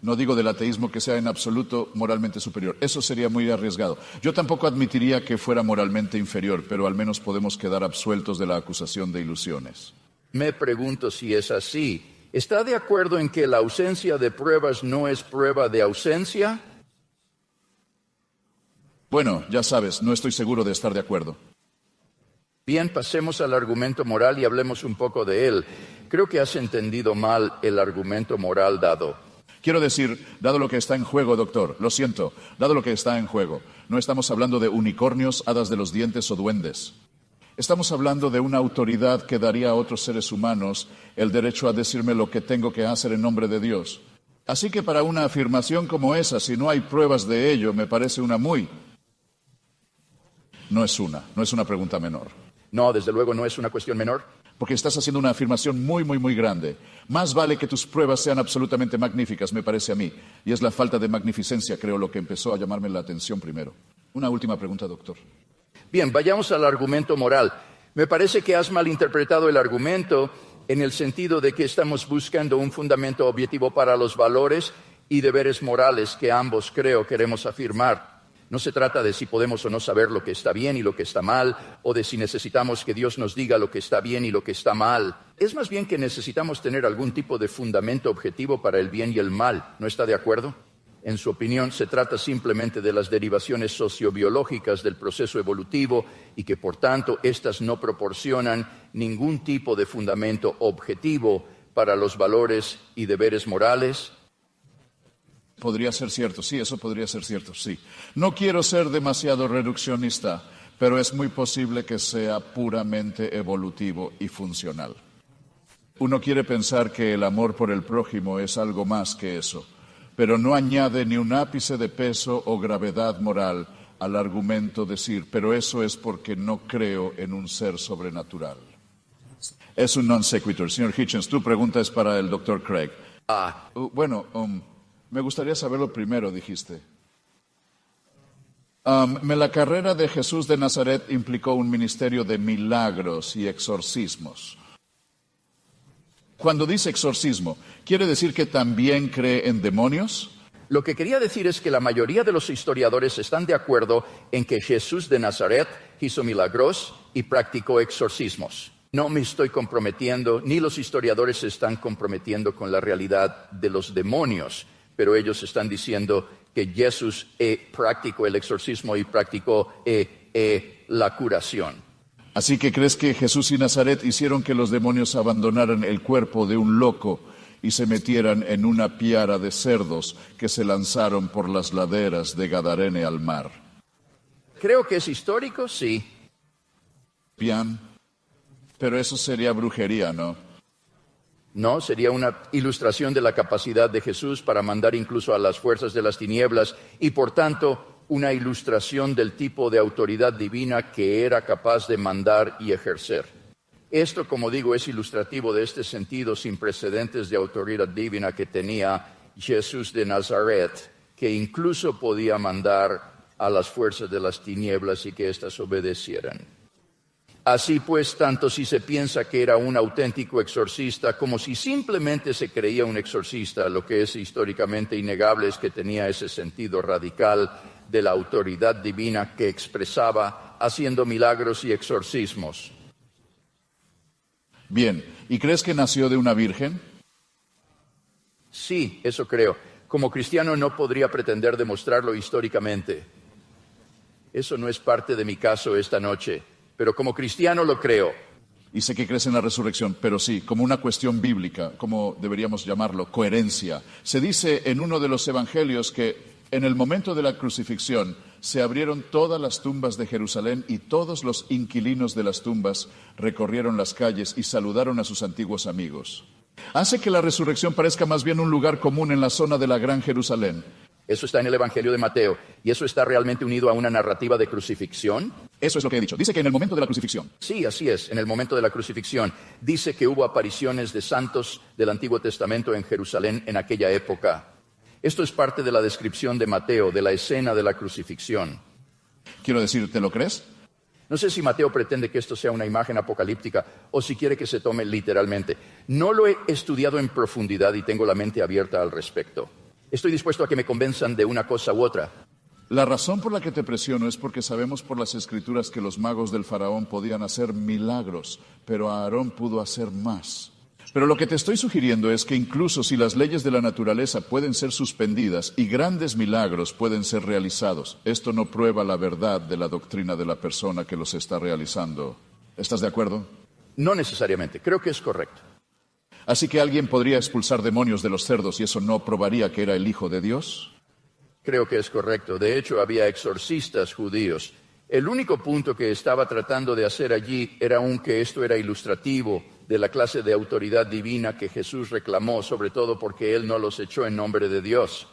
No digo del ateísmo que sea en absoluto moralmente superior. Eso sería muy arriesgado. Yo tampoco admitiría que fuera moralmente inferior, pero al menos podemos quedar absueltos de la acusación de ilusiones. Me pregunto si es así. ¿Está de acuerdo en que la ausencia de pruebas no es prueba de ausencia? Bueno, ya sabes, no estoy seguro de estar de acuerdo. Bien, pasemos al argumento moral y hablemos un poco de él. Creo que has entendido mal el argumento moral dado. Quiero decir, dado lo que está en juego, doctor, lo siento, dado lo que está en juego, no estamos hablando de unicornios, hadas de los dientes o duendes. Estamos hablando de una autoridad que daría a otros seres humanos el derecho a decirme lo que tengo que hacer en nombre de Dios. Así que para una afirmación como esa, si no hay pruebas de ello, me parece una muy... No es una pregunta menor. No, desde luego no es una cuestión menor. Porque estás haciendo una afirmación muy, muy, muy grande. Más vale que tus pruebas sean absolutamente magníficas, me parece a mí. Y es la falta de magnificencia, creo, lo que empezó a llamarme la atención primero. Una última pregunta, doctor. Bien, vayamos al argumento moral. Me parece que has malinterpretado el argumento en el sentido de que estamos buscando un fundamento objetivo para los valores y deberes morales que ambos creo queremos afirmar. No se trata de si podemos o no saber lo que está bien y lo que está mal, o de si necesitamos que Dios nos diga lo que está bien y lo que está mal. Es más bien que necesitamos tener algún tipo de fundamento objetivo para el bien y el mal. ¿No está de acuerdo? En su opinión, se trata simplemente de las derivaciones sociobiológicas del proceso evolutivo y que, por tanto, éstas no proporcionan ningún tipo de fundamento objetivo para los valores y deberes morales. Podría ser cierto, sí, eso podría ser cierto, sí. No quiero ser demasiado reduccionista, pero es muy posible que sea puramente evolutivo y funcional. Uno quiere pensar que el amor por el prójimo es algo más que eso, pero no añade ni un ápice de peso o gravedad moral al argumento decir, pero eso es porque no creo en un ser sobrenatural. Es un non sequitur. Señor Hitchens, tu pregunta es para el Dr. Craig. Me gustaría saberlo primero, dijiste. La carrera de Jesús de Nazaret implicó un ministerio de milagros y exorcismos. Cuando dice exorcismo, ¿quiere decir que también cree en demonios? Lo que quería decir es que la mayoría de los historiadores están de acuerdo en que Jesús de Nazaret hizo milagros y practicó exorcismos. No me estoy comprometiendo, ni los historiadores se están comprometiendo con la realidad de los demonios, pero ellos están diciendo que Jesús practicó el exorcismo y practicó la curación. Así que ¿crees que Jesús y Nazaret hicieron que los demonios abandonaran el cuerpo de un loco y se metieran en una piara de cerdos que se lanzaron por las laderas de Gadarene al mar? Creo que es histórico, sí. Bien, pero eso sería brujería, ¿no? No, sería una ilustración de la capacidad de Jesús para mandar incluso a las fuerzas de las tinieblas y, por tanto, una ilustración del tipo de autoridad divina que era capaz de mandar y ejercer. Esto, como digo, es ilustrativo de este sentido sin precedentes de autoridad divina que tenía Jesús de Nazaret, que incluso podía mandar a las fuerzas de las tinieblas y que éstas obedecieran. Así pues, tanto si se piensa que era un auténtico exorcista como si simplemente se creía un exorcista, lo que es históricamente innegable es que tenía ese sentido radical de la autoridad divina que expresaba haciendo milagros y exorcismos. Bien, ¿y crees que nació de una virgen? Sí, eso creo. Como cristiano no podría pretender demostrarlo históricamente. Eso no es parte de mi caso esta noche, pero como cristiano lo creo. Y sé que crees en la resurrección, pero sí, como una cuestión bíblica, como deberíamos llamarlo, coherencia. Se dice en uno de los evangelios que en el momento de la crucifixión se abrieron todas las tumbas de Jerusalén y todos los inquilinos de las tumbas recorrieron las calles y saludaron a sus antiguos amigos. Hace que la resurrección parezca más bien un lugar común en la zona de la Gran Jerusalén. Eso está en el Evangelio de Mateo. ¿Y eso está realmente unido a una narrativa de crucifixión? Eso es lo que he dicho. Dice que en el momento de la crucifixión. Sí, así es, en el momento de la crucifixión. Dice que hubo apariciones de santos del Antiguo Testamento en Jerusalén en aquella época. Esto es parte de la descripción de Mateo, de la escena de la crucifixión. Quiero decir, ¿te lo crees? No sé si Mateo pretende que esto sea una imagen apocalíptica o si quiere que se tome literalmente. No lo he estudiado en profundidad y tengo la mente abierta al respecto. Estoy dispuesto a que me convenzan de una cosa u otra. La razón por la que te presiono es porque sabemos por las escrituras que los magos del faraón podían hacer milagros, pero Aarón pudo hacer más. Pero lo que te estoy sugiriendo es que incluso si las leyes de la naturaleza pueden ser suspendidas y grandes milagros pueden ser realizados, esto no prueba la verdad de la doctrina de la persona que los está realizando. ¿Estás de acuerdo? No necesariamente, creo que es correcto. Así que alguien podría expulsar demonios de los cerdos y eso no probaría que era el Hijo de Dios. Creo que es correcto. De hecho, había exorcistas judíos. El único punto que estaba tratando de hacer allí era que esto era ilustrativo de la clase de autoridad divina que Jesús reclamó, sobre todo porque Él no los echó en nombre de Dios.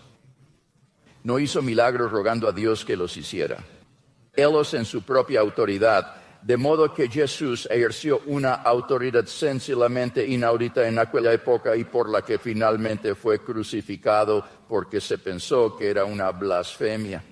No hizo milagros rogando a Dios que los hiciera. Él los en su propia autoridad, de modo que Jesús ejerció una autoridad sencillamente inaudita en aquella época y por la que finalmente fue crucificado porque se pensó que era una blasfemia.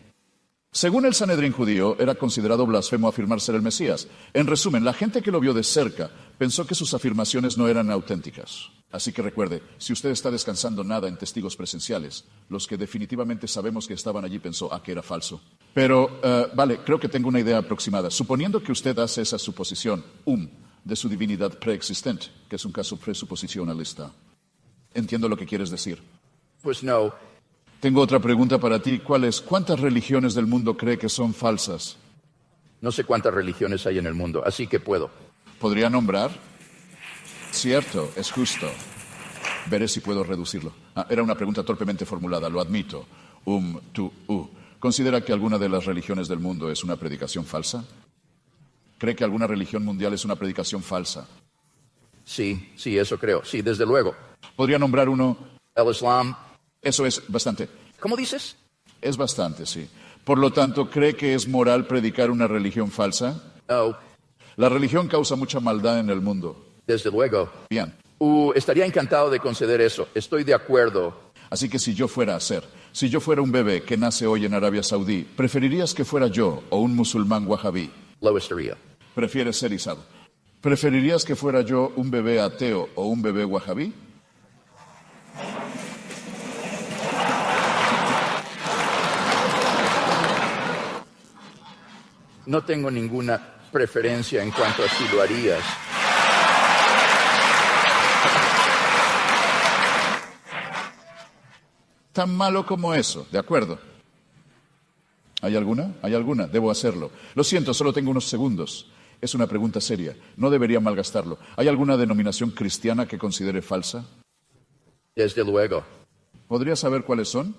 Según el Sanedrín judío, era considerado blasfemo afirmar ser el Mesías. En resumen, la gente que lo vio de cerca pensó que sus afirmaciones no eran auténticas. Así que recuerde, si usted está descansando nada en testigos presenciales, los que definitivamente sabemos que estaban allí pensó que era falso. Pero, vale, creo que tengo una idea aproximada. Suponiendo que usted hace esa suposición, de su divinidad preexistente, que es un caso presuposicionalista. Entiendo lo que quieres decir. Pues no. Tengo otra pregunta para ti. ¿Cuál es? ¿Cuántas religiones del mundo cree que son falsas? No sé cuántas religiones hay en el mundo, así que puedo. ¿Podría nombrar? Cierto, es justo. Veré si puedo reducirlo. Era una pregunta torpemente formulada, lo admito. ¿Considera que alguna de las religiones del mundo es una predicación falsa? ¿Cree que alguna religión mundial es una predicación falsa? Sí, eso creo. Sí, desde luego. ¿Podría nombrar uno? El Islam. Eso es bastante. ¿Cómo dices? Es bastante, sí. Por lo tanto, ¿cree que es moral predicar una religión falsa? No. La religión causa mucha maldad en el mundo. Desde luego. Bien. Estaría encantado de conceder eso. Estoy de acuerdo. Así que si yo fuera un bebé que nace hoy en Arabia Saudí, ¿preferirías que fuera yo o un musulmán wahabí? Lo estaría. Prefieres ser Isad. ¿Preferirías que fuera yo un bebé ateo o un bebé wahabí? No tengo ninguna preferencia en cuanto a si lo harías. Tan malo como eso, ¿de acuerdo? ¿Hay alguna? ¿Hay alguna? Debo hacerlo. Lo siento, solo tengo unos segundos. Es una pregunta seria. No debería malgastarlo. ¿Hay alguna denominación cristiana que considere falsa? Desde luego. ¿Podría saber cuáles son?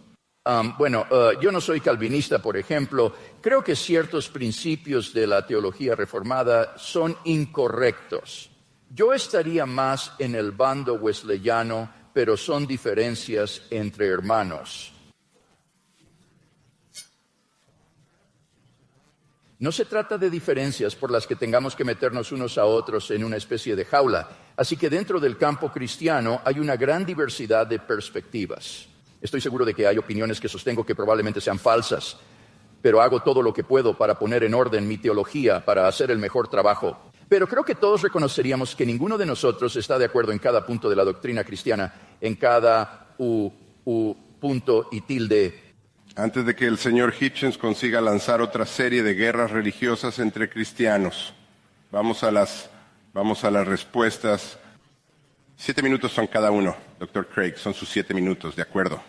Yo no soy calvinista, por ejemplo. Creo que ciertos principios de la teología reformada son incorrectos. Yo estaría más en el bando wesleyano, pero son diferencias entre hermanos. No se trata de diferencias por las que tengamos que meternos unos a otros en una especie de jaula. Así que dentro del campo cristiano hay una gran diversidad de perspectivas. Estoy seguro de que hay opiniones que sostengo que probablemente sean falsas, pero hago todo lo que puedo para poner en orden mi teología, para hacer el mejor trabajo. Pero creo que todos reconoceríamos que ninguno de nosotros está de acuerdo en cada punto de la doctrina cristiana, en cada punto y tilde. Antes de que el señor Hitchens consiga lanzar otra serie de guerras religiosas entre cristianos, vamos a las respuestas. 7 minutos son cada uno, Dr. Craig, son sus 7 minutos, ¿de acuerdo?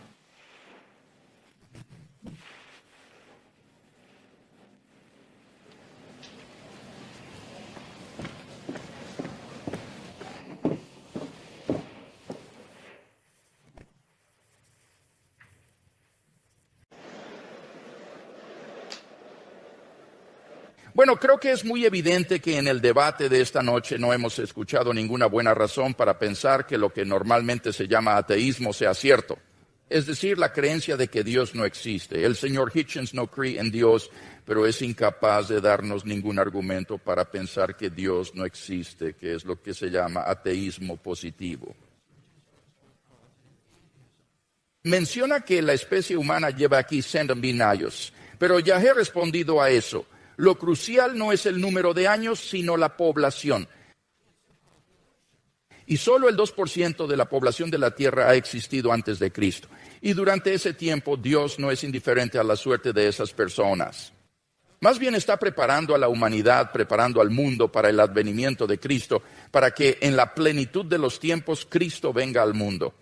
Bueno, creo que es muy evidente que en el debate de esta noche no hemos escuchado ninguna buena razón para pensar que lo que normalmente se llama ateísmo sea cierto. Es decir, la creencia de que Dios no existe. El señor Hitchens no cree en Dios, pero es incapaz de darnos ningún argumento para pensar que Dios no existe, que es lo que se llama ateísmo positivo. Menciona que la especie humana lleva aquí 100,000 años, pero ya he respondido a eso. Lo crucial no es el número de años, sino la población. Y solo el 2% de la población de la Tierra ha existido antes de Cristo. Y durante ese tiempo Dios no es indiferente a la suerte de esas personas. Más bien está preparando a la humanidad, preparando al mundo para el advenimiento de Cristo, para que en la plenitud de los tiempos Cristo venga al mundo.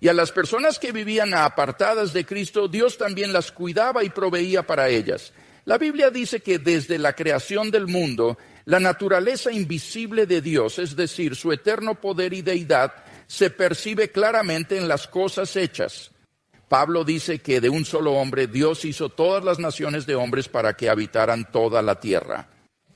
Y a las personas que vivían apartadas de Cristo, Dios también las cuidaba y proveía para ellas. La Biblia dice que desde la creación del mundo, la naturaleza invisible de Dios, es decir, su eterno poder y deidad, se percibe claramente en las cosas hechas. Pablo dice que de un solo hombre Dios hizo todas las naciones de hombres para que habitaran toda la tierra.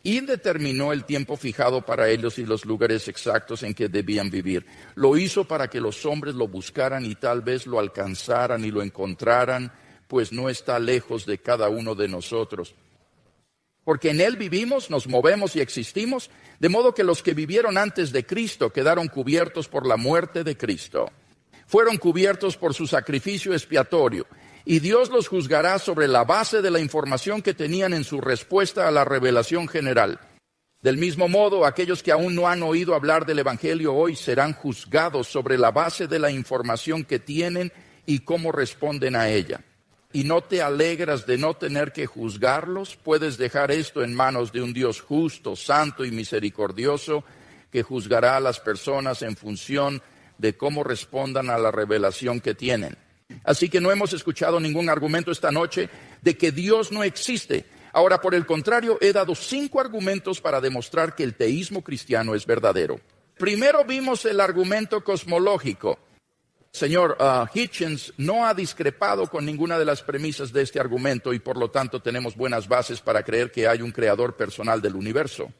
Y determinó el tiempo fijado para ellos y los lugares exactos en que debían vivir. Lo hizo para que los hombres lo buscaran y tal vez lo alcanzaran y lo encontraran, pues no está lejos de cada uno de nosotros. Porque en Él vivimos, nos movemos y existimos, de modo que los que vivieron antes de Cristo quedaron cubiertos por la muerte de Cristo. Fueron cubiertos por su sacrificio expiatorio, y Dios los juzgará sobre la base de la información que tenían en su respuesta a la revelación general. Del mismo modo, aquellos que aún no han oído hablar del Evangelio hoy serán juzgados sobre la base de la información que tienen y cómo responden a ella. ¿Y no te alegras de no tener que juzgarlos? Puedes dejar esto en manos de un Dios justo, santo y misericordioso, que juzgará a las personas en función de cómo respondan a la revelación que tienen. Así que no hemos escuchado ningún argumento esta noche de que Dios no existe. Ahora, por el contrario, he dado 5 argumentos para demostrar que el teísmo cristiano es verdadero. Primero vimos el argumento cosmológico. Señor Hitchens no ha discrepado con ninguna de las premisas de este argumento y por lo tanto tenemos buenas bases para creer que hay un creador personal del universo.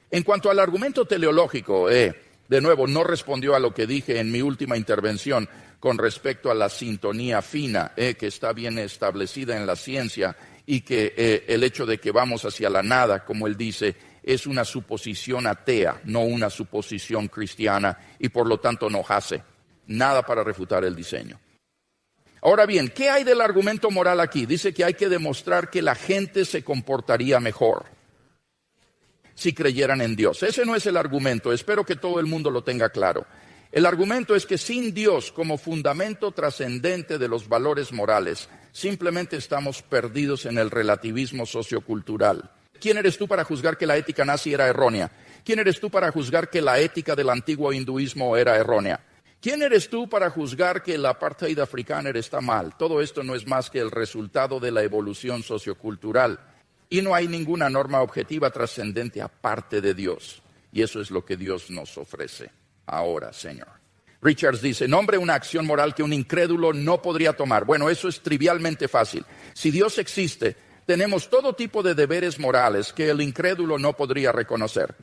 En cuanto al argumento teleológico, de nuevo, no respondió a lo que dije en mi última intervención con respecto a la sintonía fina que está bien establecida en la ciencia y que el hecho de que vamos hacia la nada, como él dice, es una suposición atea, no una suposición cristiana y por lo tanto no hace nada para refutar el diseño. Ahora bien, ¿qué hay del argumento moral aquí? Dice que hay que demostrar que la gente se comportaría mejor si creyeran en Dios. Ese no es el argumento, espero que todo el mundo lo tenga claro. El argumento es que sin Dios como fundamento trascendente de los valores morales, simplemente estamos perdidos en el relativismo sociocultural. ¿Quién eres tú para juzgar que la ética nazi era errónea? ¿Quién eres tú para juzgar que la ética del antiguo hinduismo era errónea? ¿Quién eres tú para juzgar que el apartheid africano está mal? Todo esto no es más que el resultado de la evolución sociocultural. Y no hay ninguna norma objetiva trascendente aparte de Dios. Y eso es lo que Dios nos ofrece ahora, Señor. Richards dice, nombre una acción moral que un incrédulo no podría tomar. Bueno, eso es trivialmente fácil. Si Dios existe, tenemos todo tipo de deberes morales que el incrédulo no podría reconocer.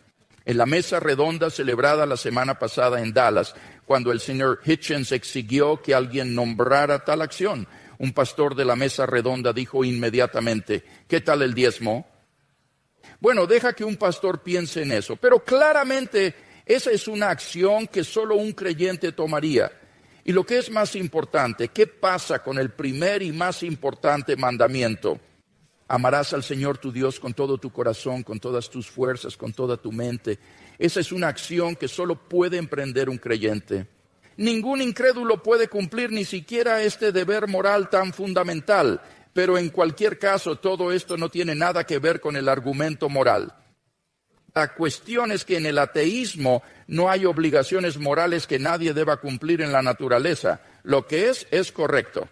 En la mesa redonda celebrada la semana pasada en Dallas, cuando el señor Hitchens exigió que alguien nombrara tal acción, un pastor de la mesa redonda dijo inmediatamente, ¿qué tal el diezmo? Bueno, deja que un pastor piense en eso, pero claramente esa es una acción que solo un creyente tomaría. Y lo que es más importante, ¿qué pasa con el primer y más importante mandamiento? Amarás al Señor tu Dios con todo tu corazón, con todas tus fuerzas, con toda tu mente. Esa es una acción que solo puede emprender un creyente. Ningún incrédulo puede cumplir ni siquiera este deber moral tan fundamental, pero en cualquier caso todo esto no tiene nada que ver con el argumento moral. La cuestión es que en el ateísmo no hay obligaciones morales que nadie deba cumplir en la naturaleza. Lo que es correcto.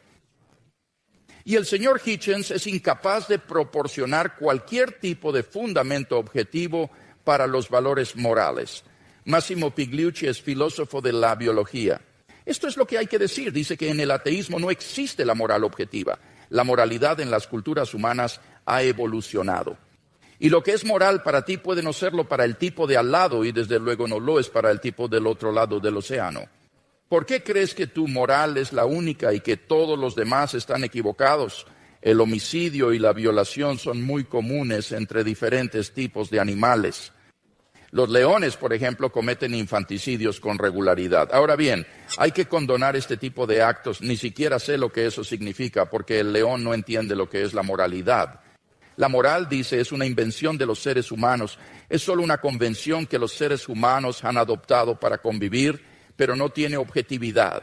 Y el señor Hitchens es incapaz de proporcionar cualquier tipo de fundamento objetivo para los valores morales. Massimo Pigliucci es filósofo de la biología. Esto es lo que hay que decir. Dice que en el ateísmo no existe la moral objetiva. La moralidad en las culturas humanas ha evolucionado. Y lo que es moral para ti puede no serlo para el tipo de al lado y desde luego no lo es para el tipo del otro lado del océano. ¿Por qué crees que tu moral es la única y que todos los demás están equivocados? El homicidio y la violación son muy comunes entre diferentes tipos de animales. Los leones, por ejemplo, cometen infanticidios con regularidad. Ahora bien, hay que condonar este tipo de actos. Ni siquiera sé lo que eso significa, porque el león no entiende lo que es la moralidad. La moral, dice, es una invención de los seres humanos. Es solo una convención que los seres humanos han adoptado para convivir, pero no tiene objetividad.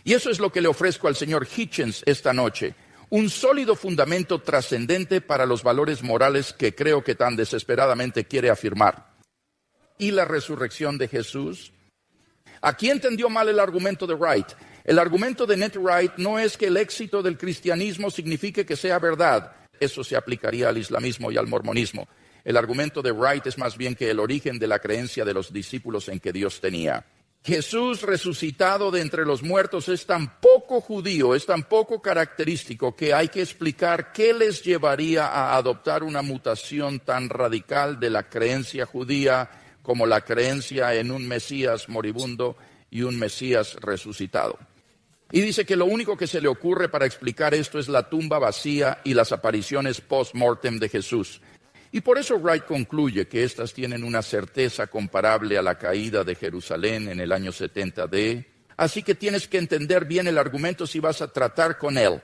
Y eso es lo que le ofrezco al señor Hitchens esta noche. Un sólido fundamento trascendente para los valores morales que creo que tan desesperadamente quiere afirmar. ¿Y la resurrección de Jesús? Aquí entendió mal el argumento de Wright. El argumento de Ned Wright no es que el éxito del cristianismo signifique que sea verdad. Eso se aplicaría al islamismo y al mormonismo. El argumento de Wright es más bien que el origen de la creencia de los discípulos en que Dios tenía. Jesús resucitado de entre los muertos es tan poco judío, es tan poco característico que hay que explicar qué les llevaría a adoptar una mutación tan radical de la creencia judía como la creencia en un Mesías moribundo y un Mesías resucitado. Y dice que lo único que se le ocurre para explicar esto es la tumba vacía y las apariciones post-mortem de Jesús. Y por eso Wright concluye que estas tienen una certeza comparable a la caída de Jerusalén en el año 70 D. Así que tienes que entender bien el argumento si vas a tratar con él.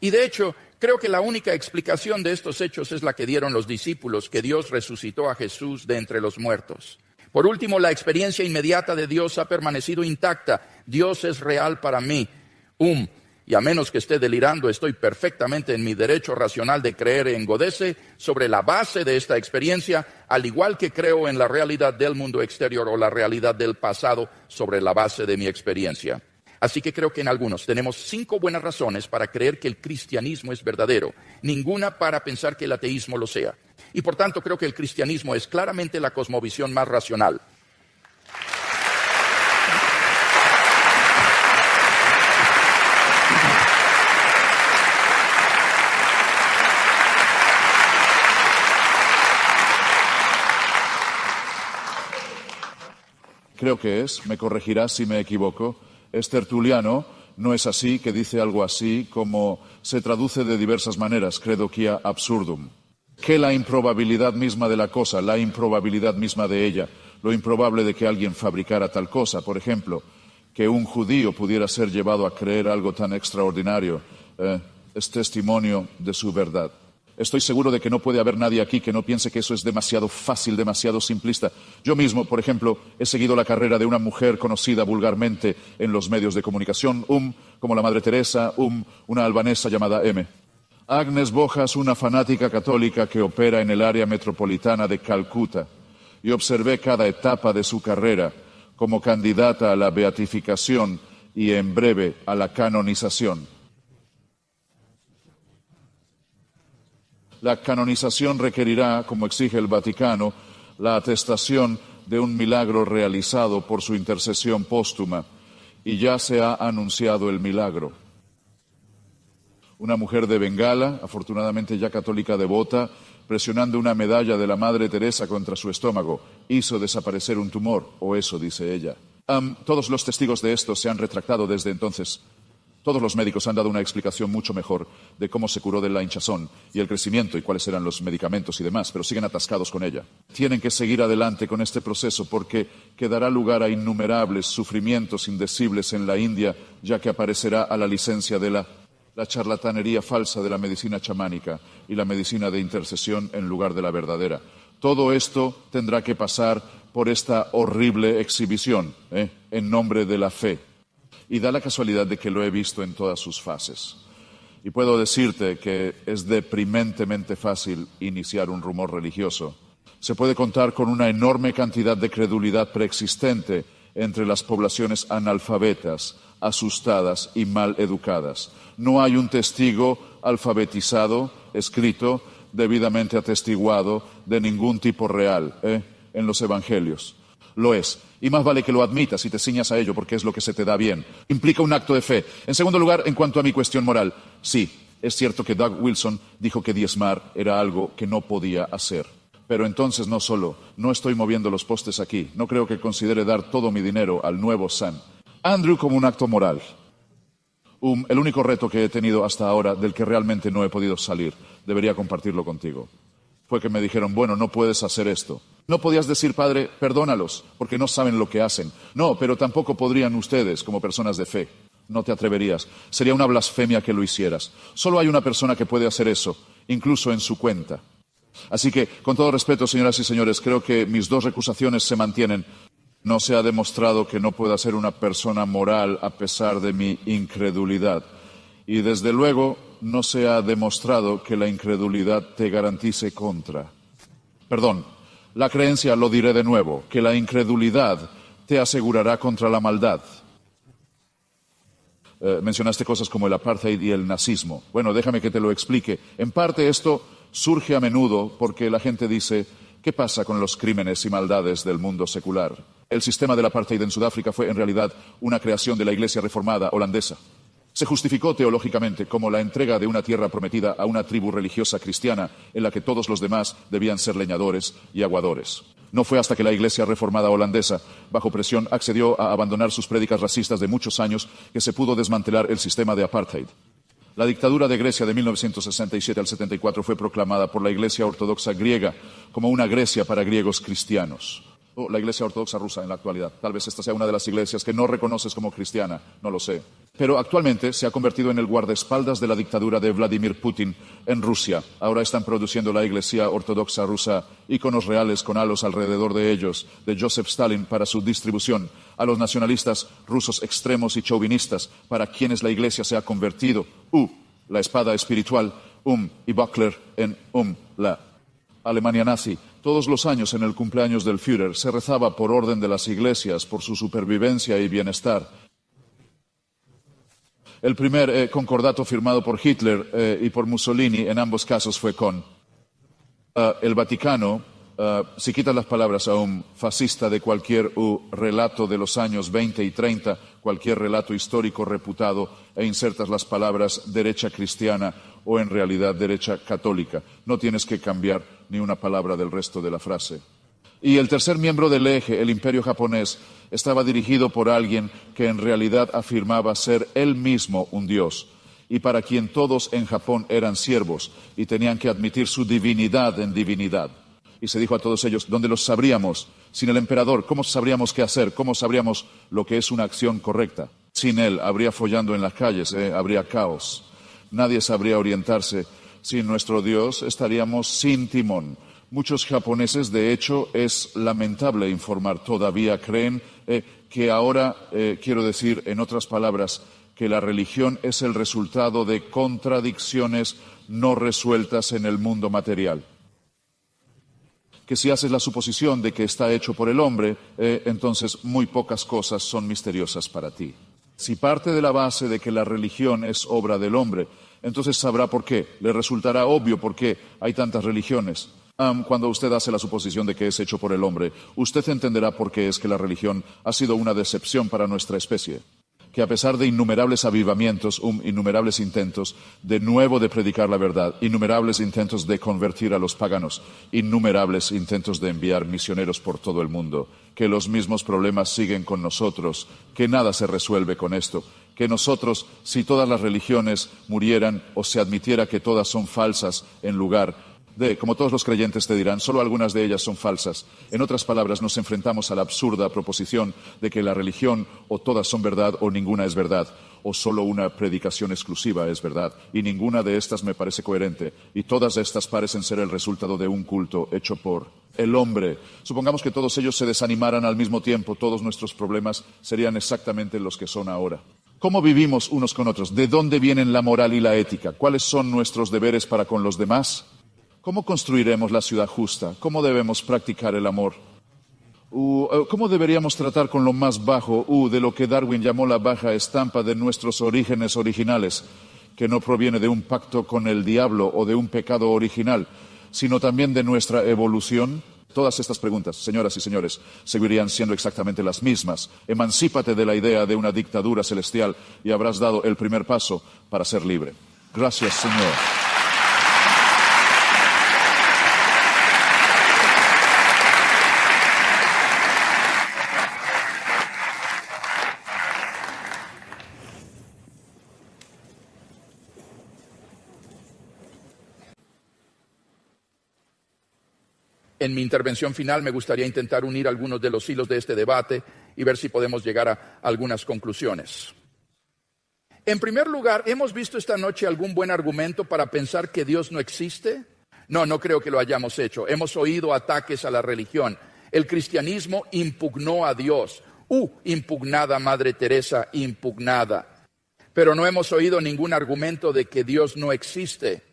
Y de hecho, creo que la única explicación de estos hechos es la que dieron los discípulos, que Dios resucitó a Jesús de entre los muertos. Por último, la experiencia inmediata de Dios ha permanecido intacta. Dios es real para mí. Y a menos que esté delirando, estoy perfectamente en mi derecho racional de creer en Godese sobre la base de esta experiencia, al igual que creo en la realidad del mundo exterior o la realidad del pasado sobre la base de mi experiencia. Así que creo que en algunos tenemos 5 buenas razones para creer que el cristianismo es verdadero, ninguna para pensar que el ateísmo lo sea. Y por tanto creo que el cristianismo es claramente la cosmovisión más racional. Creo que es, me corregirás si me equivoco, es Tertuliano, no es así, que dice algo así como se traduce de diversas maneras, credoquia absurdum. Que la improbabilidad misma de la cosa, la improbabilidad misma de ella, lo improbable de que alguien fabricara tal cosa, por ejemplo, que un judío pudiera ser llevado a creer algo tan extraordinario, es testimonio de su verdad. Estoy seguro de que no puede haber nadie aquí que no piense que eso es demasiado fácil, demasiado simplista. Yo mismo, por ejemplo, he seguido la carrera de una mujer conocida vulgarmente en los medios de comunicación, como la Madre Teresa, una albanesa llamada M. Agnes Bojas, una fanática católica que opera en el área metropolitana de Calcuta, y observé cada etapa de su carrera como candidata a la beatificación y en breve a la canonización. La canonización requerirá, como exige el Vaticano, la atestación de un milagro realizado por su intercesión póstuma, y ya se ha anunciado el milagro. Una mujer de Bengala, afortunadamente ya católica devota, presionando una medalla de la Madre Teresa contra su estómago, hizo desaparecer un tumor, o eso dice ella. Todos los testigos de esto se han retractado desde entonces. Todos los médicos han dado una explicación mucho mejor de cómo se curó de la hinchazón y el crecimiento y cuáles eran los medicamentos y demás, pero siguen atascados con ella. Tienen que seguir adelante con este proceso porque dará lugar a innumerables sufrimientos indecibles en la India, ya que aparecerá a la licencia de la la charlatanería falsa de la medicina chamánica y la medicina de intercesión en lugar de la verdadera. Todo esto tendrá que pasar por esta horrible exhibición, en nombre de la fe. Y da la casualidad de que lo he visto en todas sus fases. Y puedo decirte que es deprimentemente fácil iniciar un rumor religioso. Se puede contar con una enorme cantidad de credulidad preexistente entre las poblaciones analfabetas, asustadas y mal educadas. No hay un testigo alfabetizado, escrito, debidamente atestiguado, de ningún tipo real, en los evangelios. Lo es. Y más vale que lo admitas y te ciñas a ello porque es lo que se te da bien. Implica un acto de fe. En segundo lugar, en cuanto a mi cuestión moral, sí, es cierto que Doug Wilson dijo que diezmar era algo que no podía hacer. Pero entonces no estoy moviendo los postes aquí. No creo que considere dar todo mi dinero al nuevo San Andrew como un acto moral. El único reto que he tenido hasta ahora, del que realmente no he podido salir, debería compartirlo contigo. Fue que me dijeron, bueno, no puedes hacer esto. No podías decir, Padre, perdónalos, porque no saben lo que hacen. No, pero tampoco podrían ustedes, como personas de fe. No te atreverías. Sería una blasfemia que lo hicieras. Solo hay una persona que puede hacer eso, incluso en su cuenta. Así que, con todo respeto, señoras y señores, creo que mis dos recusaciones se mantienen. No se ha demostrado que no pueda ser una persona moral a pesar de mi incredulidad. Y desde luego, no se ha demostrado que la incredulidad te garantice contra. Perdón, la creencia, lo diré de nuevo, que la incredulidad te asegurará contra la maldad. Mencionaste cosas como el apartheid y el nazismo. Bueno, déjame que te lo explique. En parte esto surge a menudo porque la gente dice, ¿qué pasa con los crímenes y maldades del mundo secular? El sistema del apartheid en Sudáfrica fue en realidad una creación de la Iglesia reformada holandesa. Se justificó teológicamente como la entrega de una tierra prometida a una tribu religiosa cristiana en la que todos los demás debían ser leñadores y aguadores. No fue hasta que la Iglesia reformada holandesa, bajo presión, accedió a abandonar sus prédicas racistas de muchos años que se pudo desmantelar el sistema de apartheid. La dictadura de Grecia de 1967 al 74 fue proclamada por la Iglesia Ortodoxa griega como una Grecia para griegos cristianos. La Iglesia Ortodoxa rusa en la actualidad. Tal vez esta sea una de las iglesias que no reconoces como cristiana, no lo sé. Pero actualmente se ha convertido en el guardaespaldas de la dictadura de Vladimir Putin en Rusia. Ahora están produciendo la Iglesia Ortodoxa rusa íconos reales con halos alrededor de ellos, de Joseph Stalin para su distribución, a los nacionalistas rusos extremos y chauvinistas para quienes la Iglesia se ha convertido, la espada espiritual, y Buckler en la Alemania nazi. Todos los años en el cumpleaños del Führer se rezaba por orden de las iglesias, por su supervivencia y bienestar. El primer concordato firmado por Hitler y por Mussolini en ambos casos fue con el Vaticano. Si quitas las palabras a un fascista de cualquier relato de los años 20 y 30, cualquier relato histórico reputado, e insertas las palabras derecha cristiana o en realidad derecha católica, no tienes que cambiar ni una palabra del resto de la frase. Y el tercer miembro del eje, el Imperio japonés, estaba dirigido por alguien que en realidad afirmaba ser él mismo un dios, y para quien todos en Japón eran siervos y tenían que admitir su divinidad en divinidad. Y se dijo a todos ellos, ¿dónde los sabríamos? Sin el emperador, ¿cómo sabríamos qué hacer? ¿Cómo sabríamos lo que es una acción correcta? Sin él, habría follando en las calles, habría caos. Nadie sabría orientarse. Sin nuestro Dios, estaríamos sin timón. Muchos japoneses, de hecho, es lamentable informar, todavía creen que ahora, quiero decir, en otras palabras, que la religión es el resultado de contradicciones no resueltas en el mundo material. Que si haces la suposición de que está hecho por el hombre, entonces muy pocas cosas son misteriosas para ti. Si parte de la base de que la religión es obra del hombre, entonces sabrá por qué. Le resultará obvio por qué hay tantas religiones. Cuando usted hace la suposición de que es hecho por el hombre, usted entenderá por qué es que la religión ha sido una decepción para nuestra especie. Que a pesar de innumerables avivamientos, innumerables intentos de nuevo de predicar la verdad, innumerables intentos de convertir a los paganos, innumerables intentos de enviar misioneros por todo el mundo, que los mismos problemas siguen con nosotros, que nada se resuelve con esto, que nosotros, si todas las religiones murieran o se admitiera que todas son falsas en lugar D, como todos los creyentes te dirán, solo algunas de ellas son falsas. En otras palabras, nos enfrentamos a la absurda proposición de que la religión o todas son verdad o ninguna es verdad, o solo una predicación exclusiva es verdad, y ninguna de estas me parece coherente, y todas estas parecen ser el resultado de un culto hecho por el hombre. Supongamos que todos ellos se desanimaran al mismo tiempo, todos nuestros problemas serían exactamente los que son ahora. ¿Cómo vivimos unos con otros? ¿De dónde vienen la moral y la ética? ¿Cuáles son nuestros deberes para con los demás? ¿Cómo construiremos la ciudad justa? ¿Cómo debemos practicar el amor? ¿Cómo deberíamos tratar con lo más bajo, de lo que Darwin llamó la baja estampa de nuestros orígenes originales, que no proviene de un pacto con el diablo o de un pecado original, sino también de nuestra evolución? Todas estas preguntas, señoras y señores, seguirían siendo exactamente las mismas. Emancípate de la idea de una dictadura celestial y habrás dado el primer paso para ser libre. Gracias, Señor. En mi intervención final me gustaría intentar unir algunos de los hilos de este debate y ver si podemos llegar a algunas conclusiones. En primer lugar, ¿hemos visto esta noche algún buen argumento para pensar que Dios no existe? No creo que lo hayamos hecho. Hemos oído ataques a la religión. El cristianismo impugnó a Dios. Impugnada Madre Teresa, impugnada. Pero no hemos oído ningún argumento de que Dios no existe.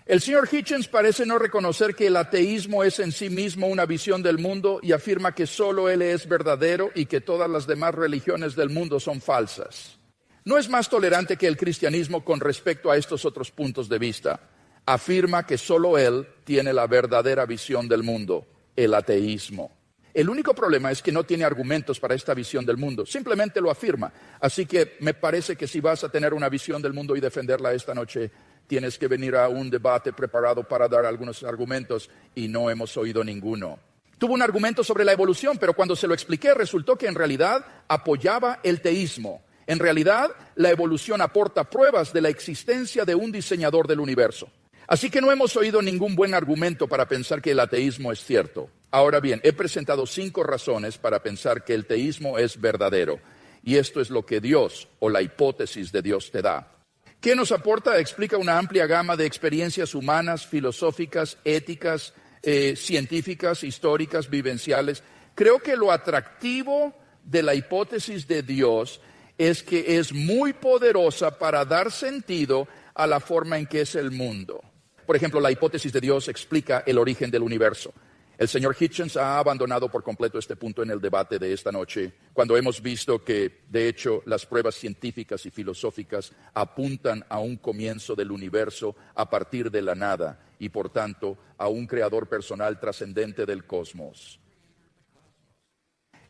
El señor Hitchens parece no reconocer que el ateísmo es en sí mismo una visión del mundo y afirma que solo él es verdadero y que todas las demás religiones del mundo son falsas. No es más tolerante que el cristianismo con respecto a estos otros puntos de vista. Afirma que solo él tiene la verdadera visión del mundo, el ateísmo. El único problema es que no tiene argumentos para esta visión del mundo, simplemente lo afirma. Así que me parece que si vas a tener una visión del mundo y defenderla esta noche, tienes que venir a un debate preparado para dar algunos argumentos y no hemos oído ninguno. Tuvo un argumento sobre la evolución, pero cuando se lo expliqué resultó que en realidad apoyaba el teísmo. En realidad, la evolución aporta pruebas de la existencia de un diseñador del universo. Así que no hemos oído ningún buen argumento para pensar que el ateísmo es cierto. Ahora bien, he presentado 5 razones para pensar que el teísmo es verdadero. Y esto es lo que Dios o la hipótesis de Dios te da. ¿Qué nos aporta? Explica una amplia gama de experiencias humanas, filosóficas, éticas, científicas, históricas, vivenciales. Creo que lo atractivo de la hipótesis de Dios es que es muy poderosa para dar sentido a la forma en que es el mundo. Por ejemplo, la hipótesis de Dios explica el origen del universo. El señor Hitchens ha abandonado por completo este punto en el debate de esta noche, cuando hemos visto que, de hecho, las pruebas científicas y filosóficas apuntan a un comienzo del universo a partir de la nada y, por tanto, a un creador personal trascendente del cosmos.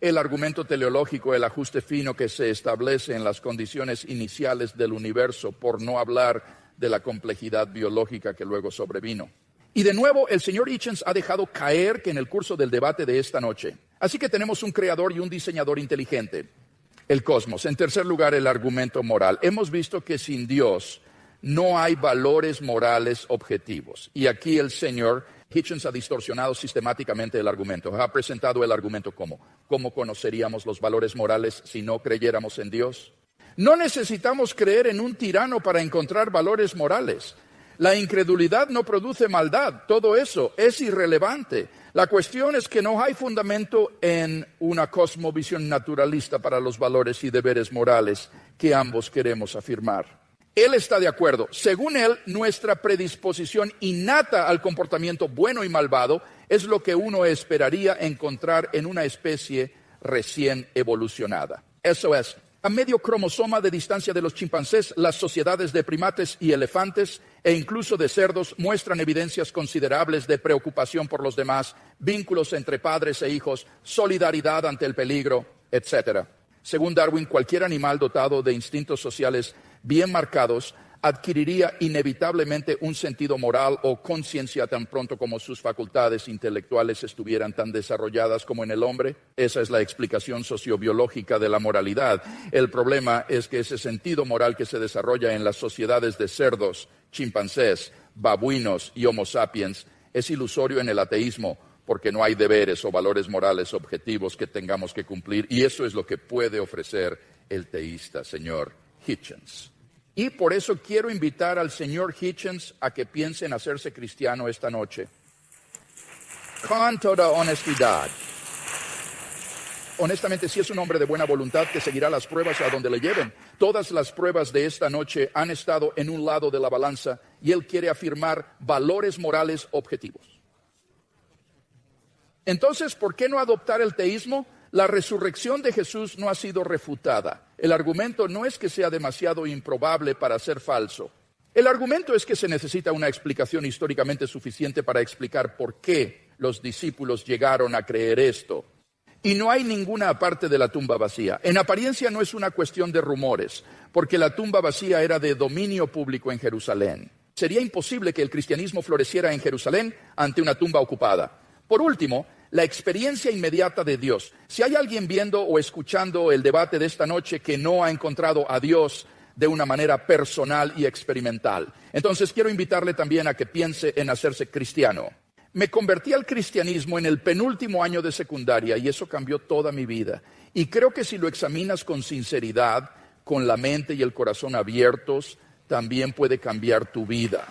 El argumento teleológico, el ajuste fino que se establece en las condiciones iniciales del universo, por no hablar de la complejidad biológica que luego sobrevino. Y de nuevo, el señor Hitchens ha dejado caer que en el curso del debate de esta noche. Así que tenemos un creador y un diseñador inteligente, el cosmos. En tercer lugar, el argumento moral. Hemos visto que sin Dios no hay valores morales objetivos. Y aquí el señor Hitchens ha distorsionado sistemáticamente el argumento. Ha presentado el argumento como: ¿cómo conoceríamos los valores morales si no creyéramos en Dios? No necesitamos creer en un tirano para encontrar valores morales. La incredulidad no produce maldad, todo eso es irrelevante. La cuestión es que no hay fundamento en una cosmovisión naturalista para los valores y deberes morales que ambos queremos afirmar. Él está de acuerdo. Según él, nuestra predisposición innata al comportamiento bueno y malvado es lo que uno esperaría encontrar en una especie recién evolucionada. Eso es, a medio cromosoma de distancia de los chimpancés, las sociedades de primates y elefantes e incluso de cerdos muestran evidencias considerables de preocupación por los demás, vínculos entre padres e hijos, solidaridad ante el peligro, etc. Según Darwin, cualquier animal dotado de instintos sociales bien marcados adquiriría inevitablemente un sentido moral o conciencia tan pronto como sus facultades intelectuales estuvieran tan desarrolladas como en el hombre. Esa es la explicación sociobiológica de la moralidad. El problema es que ese sentido moral que se desarrolla en las sociedades de cerdos, chimpancés, babuinos y Homo sapiens es ilusorio en el ateísmo, porque no hay deberes o valores morales objetivos que tengamos que cumplir, y eso es lo que puede ofrecer el teísta, señor Hitchens. Y por eso quiero invitar al señor Hitchens a que piense en hacerse cristiano esta noche. Con toda honestidad. Honestamente, si es un hombre de buena voluntad que seguirá las pruebas a donde le lleven. Todas las pruebas de esta noche han estado en un lado de la balanza y él quiere afirmar valores morales objetivos. Entonces, ¿por qué no adoptar el teísmo? La resurrección de Jesús no ha sido refutada. El argumento no es que sea demasiado improbable para ser falso. El argumento es que se necesita una explicación históricamente suficiente para explicar por qué los discípulos llegaron a creer esto. Y no hay ninguna parte de la tumba vacía. En apariencia no es una cuestión de rumores, porque la tumba vacía era de dominio público en Jerusalén. Sería imposible que el cristianismo floreciera en Jerusalén ante una tumba ocupada. Por último, la experiencia inmediata de Dios. Si hay alguien viendo o escuchando el debate de esta noche que no ha encontrado a Dios de una manera personal y experimental, entonces quiero invitarle también a que piense en hacerse cristiano. Me convertí al cristianismo en el penúltimo año de secundaria y eso cambió toda mi vida. Y creo que si lo examinas con sinceridad, con la mente y el corazón abiertos, también puede cambiar tu vida.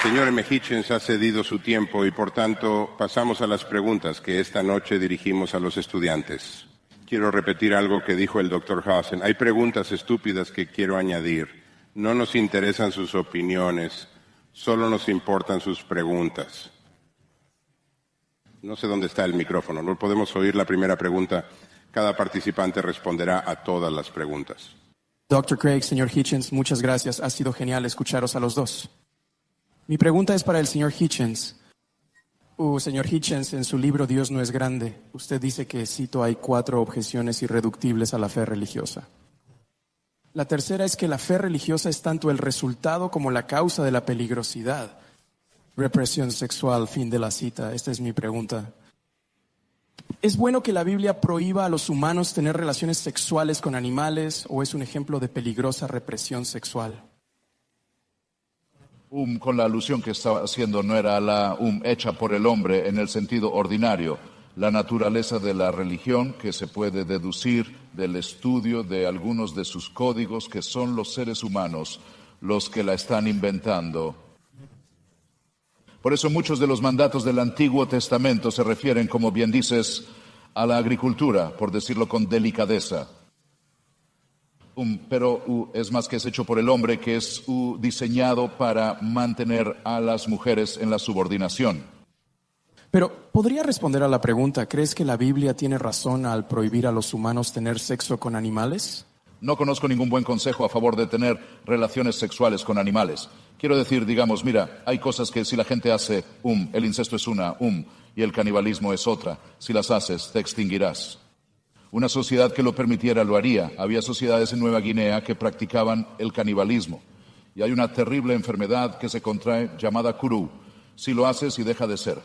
Señor M. Hitchens ha cedido su tiempo y por tanto pasamos a las preguntas que esta noche dirigimos a los estudiantes. Quiero repetir algo que dijo el Dr. Haasen. Hay preguntas estúpidas que quiero añadir. No nos interesan sus opiniones, solo nos importan sus preguntas. No sé dónde está el micrófono, no podemos oír la primera pregunta. Cada participante responderá a todas las preguntas. Dr. Craig, señor Hitchens, muchas gracias. Ha sido genial escucharos a los dos. Mi pregunta es para el señor Hitchens. Señor Hitchens, en su libro Dios no es grande, usted dice que, cito, hay 4 objeciones irreductibles a la fe religiosa. La tercera es que la fe religiosa es tanto el resultado como la causa de la peligrosidad. Represión sexual, fin de la cita. Esta es mi pregunta. ¿Es bueno que la Biblia prohíba a los humanos tener relaciones sexuales con animales o es un ejemplo de peligrosa represión sexual? Con la alusión que estaba haciendo, no era la hecha por el hombre en el sentido ordinario. La naturaleza de la religión que se puede deducir del estudio de algunos de sus códigos, que son los seres humanos los que la están inventando. Por eso muchos de los mandatos del Antiguo Testamento se refieren, como bien dices, a la agricultura, por decirlo con delicadeza. Pero es más que es hecho por el hombre, que es diseñado para mantener a las mujeres en la subordinación. Pero, ¿podría responder a la pregunta? ¿Crees que la Biblia tiene razón al prohibir a los humanos tener sexo con animales? No conozco ningún buen consejo a favor de tener relaciones sexuales con animales. Quiero decir, digamos, mira, hay cosas que si la gente hace, el incesto es una, y el canibalismo es otra. Si las haces, te extinguirás. Una sociedad que lo permitiera lo haría. Había sociedades en Nueva Guinea que practicaban el canibalismo. Y hay una terrible enfermedad que se contrae llamada Kuru. Si lo haces y deja de ser,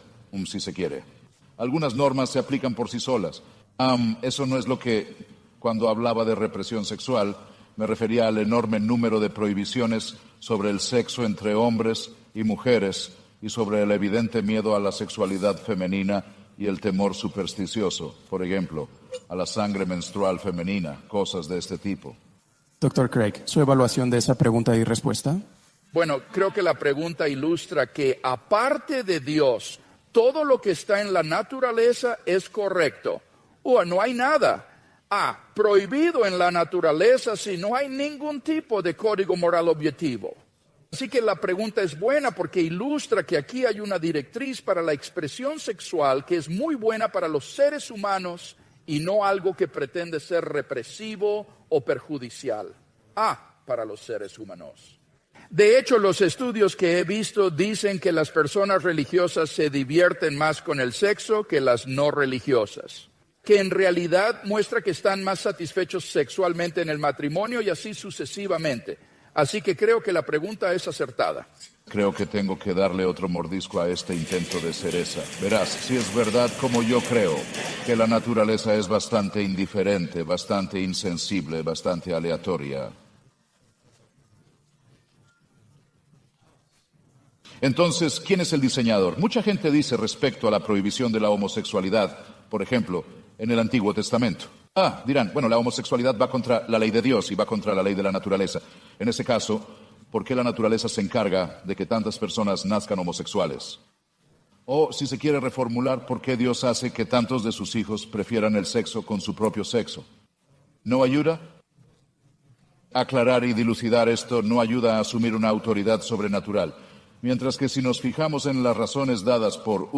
si se quiere. Algunas normas se aplican por sí solas. Eso no es lo que, cuando hablaba de represión sexual, me refería al enorme número de prohibiciones sobre el sexo entre hombres y mujeres y sobre el evidente miedo a la sexualidad femenina y el temor supersticioso, por ejemplo, a la sangre menstrual femenina, cosas de este tipo. Dr. Craig, ¿su evaluación de esa pregunta y respuesta? Bueno, creo que la pregunta ilustra que aparte de Dios, todo lo que está en la naturaleza es correcto. No hay nada prohibido en la naturaleza si no hay ningún tipo de código moral objetivo. Así que la pregunta es buena porque ilustra que aquí hay una directriz para la expresión sexual que es muy buena para los seres humanos y no algo que pretende ser represivo o perjudicial. Para los seres humanos. De hecho, los estudios que he visto dicen que las personas religiosas se divierten más con el sexo que las no religiosas, que en realidad muestra que están más satisfechos sexualmente en el matrimonio y así sucesivamente. Así que creo que la pregunta es acertada. Creo que tengo que darle otro mordisco a este intento de cereza. Verás, si es verdad como yo creo, que la naturaleza es bastante indiferente, bastante insensible, bastante aleatoria. Entonces, ¿quién es el diseñador? Mucha gente dice respecto a la prohibición de la homosexualidad, por ejemplo, en el Antiguo Testamento. Dirán, bueno, la homosexualidad va contra la ley de Dios y va contra la ley de la naturaleza. En ese caso, ¿por qué la naturaleza se encarga de que tantas personas nazcan homosexuales? O, si se quiere reformular, ¿por qué Dios hace que tantos de sus hijos prefieran el sexo con su propio sexo? ¿No ayuda? Aclarar y dilucidar esto no ayuda a asumir una autoridad sobrenatural. Mientras que si nos fijamos en las razones dadas por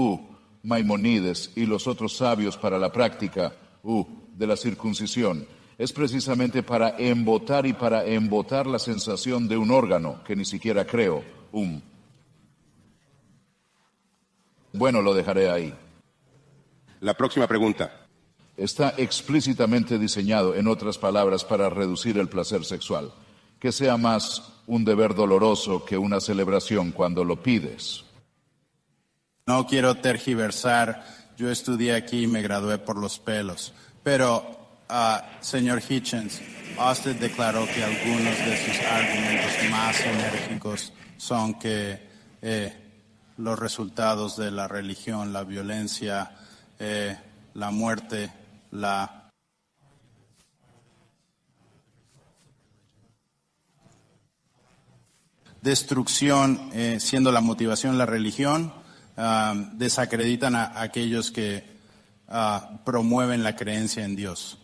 Maimonides y los otros sabios para la práctica de la circuncisión, es precisamente para embotar y para embotar la sensación de un órgano que ni siquiera creo. Bueno, lo dejaré ahí. La próxima pregunta. Está explícitamente diseñado, en otras palabras, para reducir el placer sexual. Que sea más un deber doloroso que una celebración cuando lo pides. No quiero tergiversar. Yo estudié aquí y me gradué por los pelos. Pero, señor Hitchens, usted declaró que algunos de sus argumentos más enérgicos son que los resultados de la religión, la violencia, la muerte, la destrucción, siendo la motivación la religión, desacreditan a aquellos que promueven la creencia en Dios.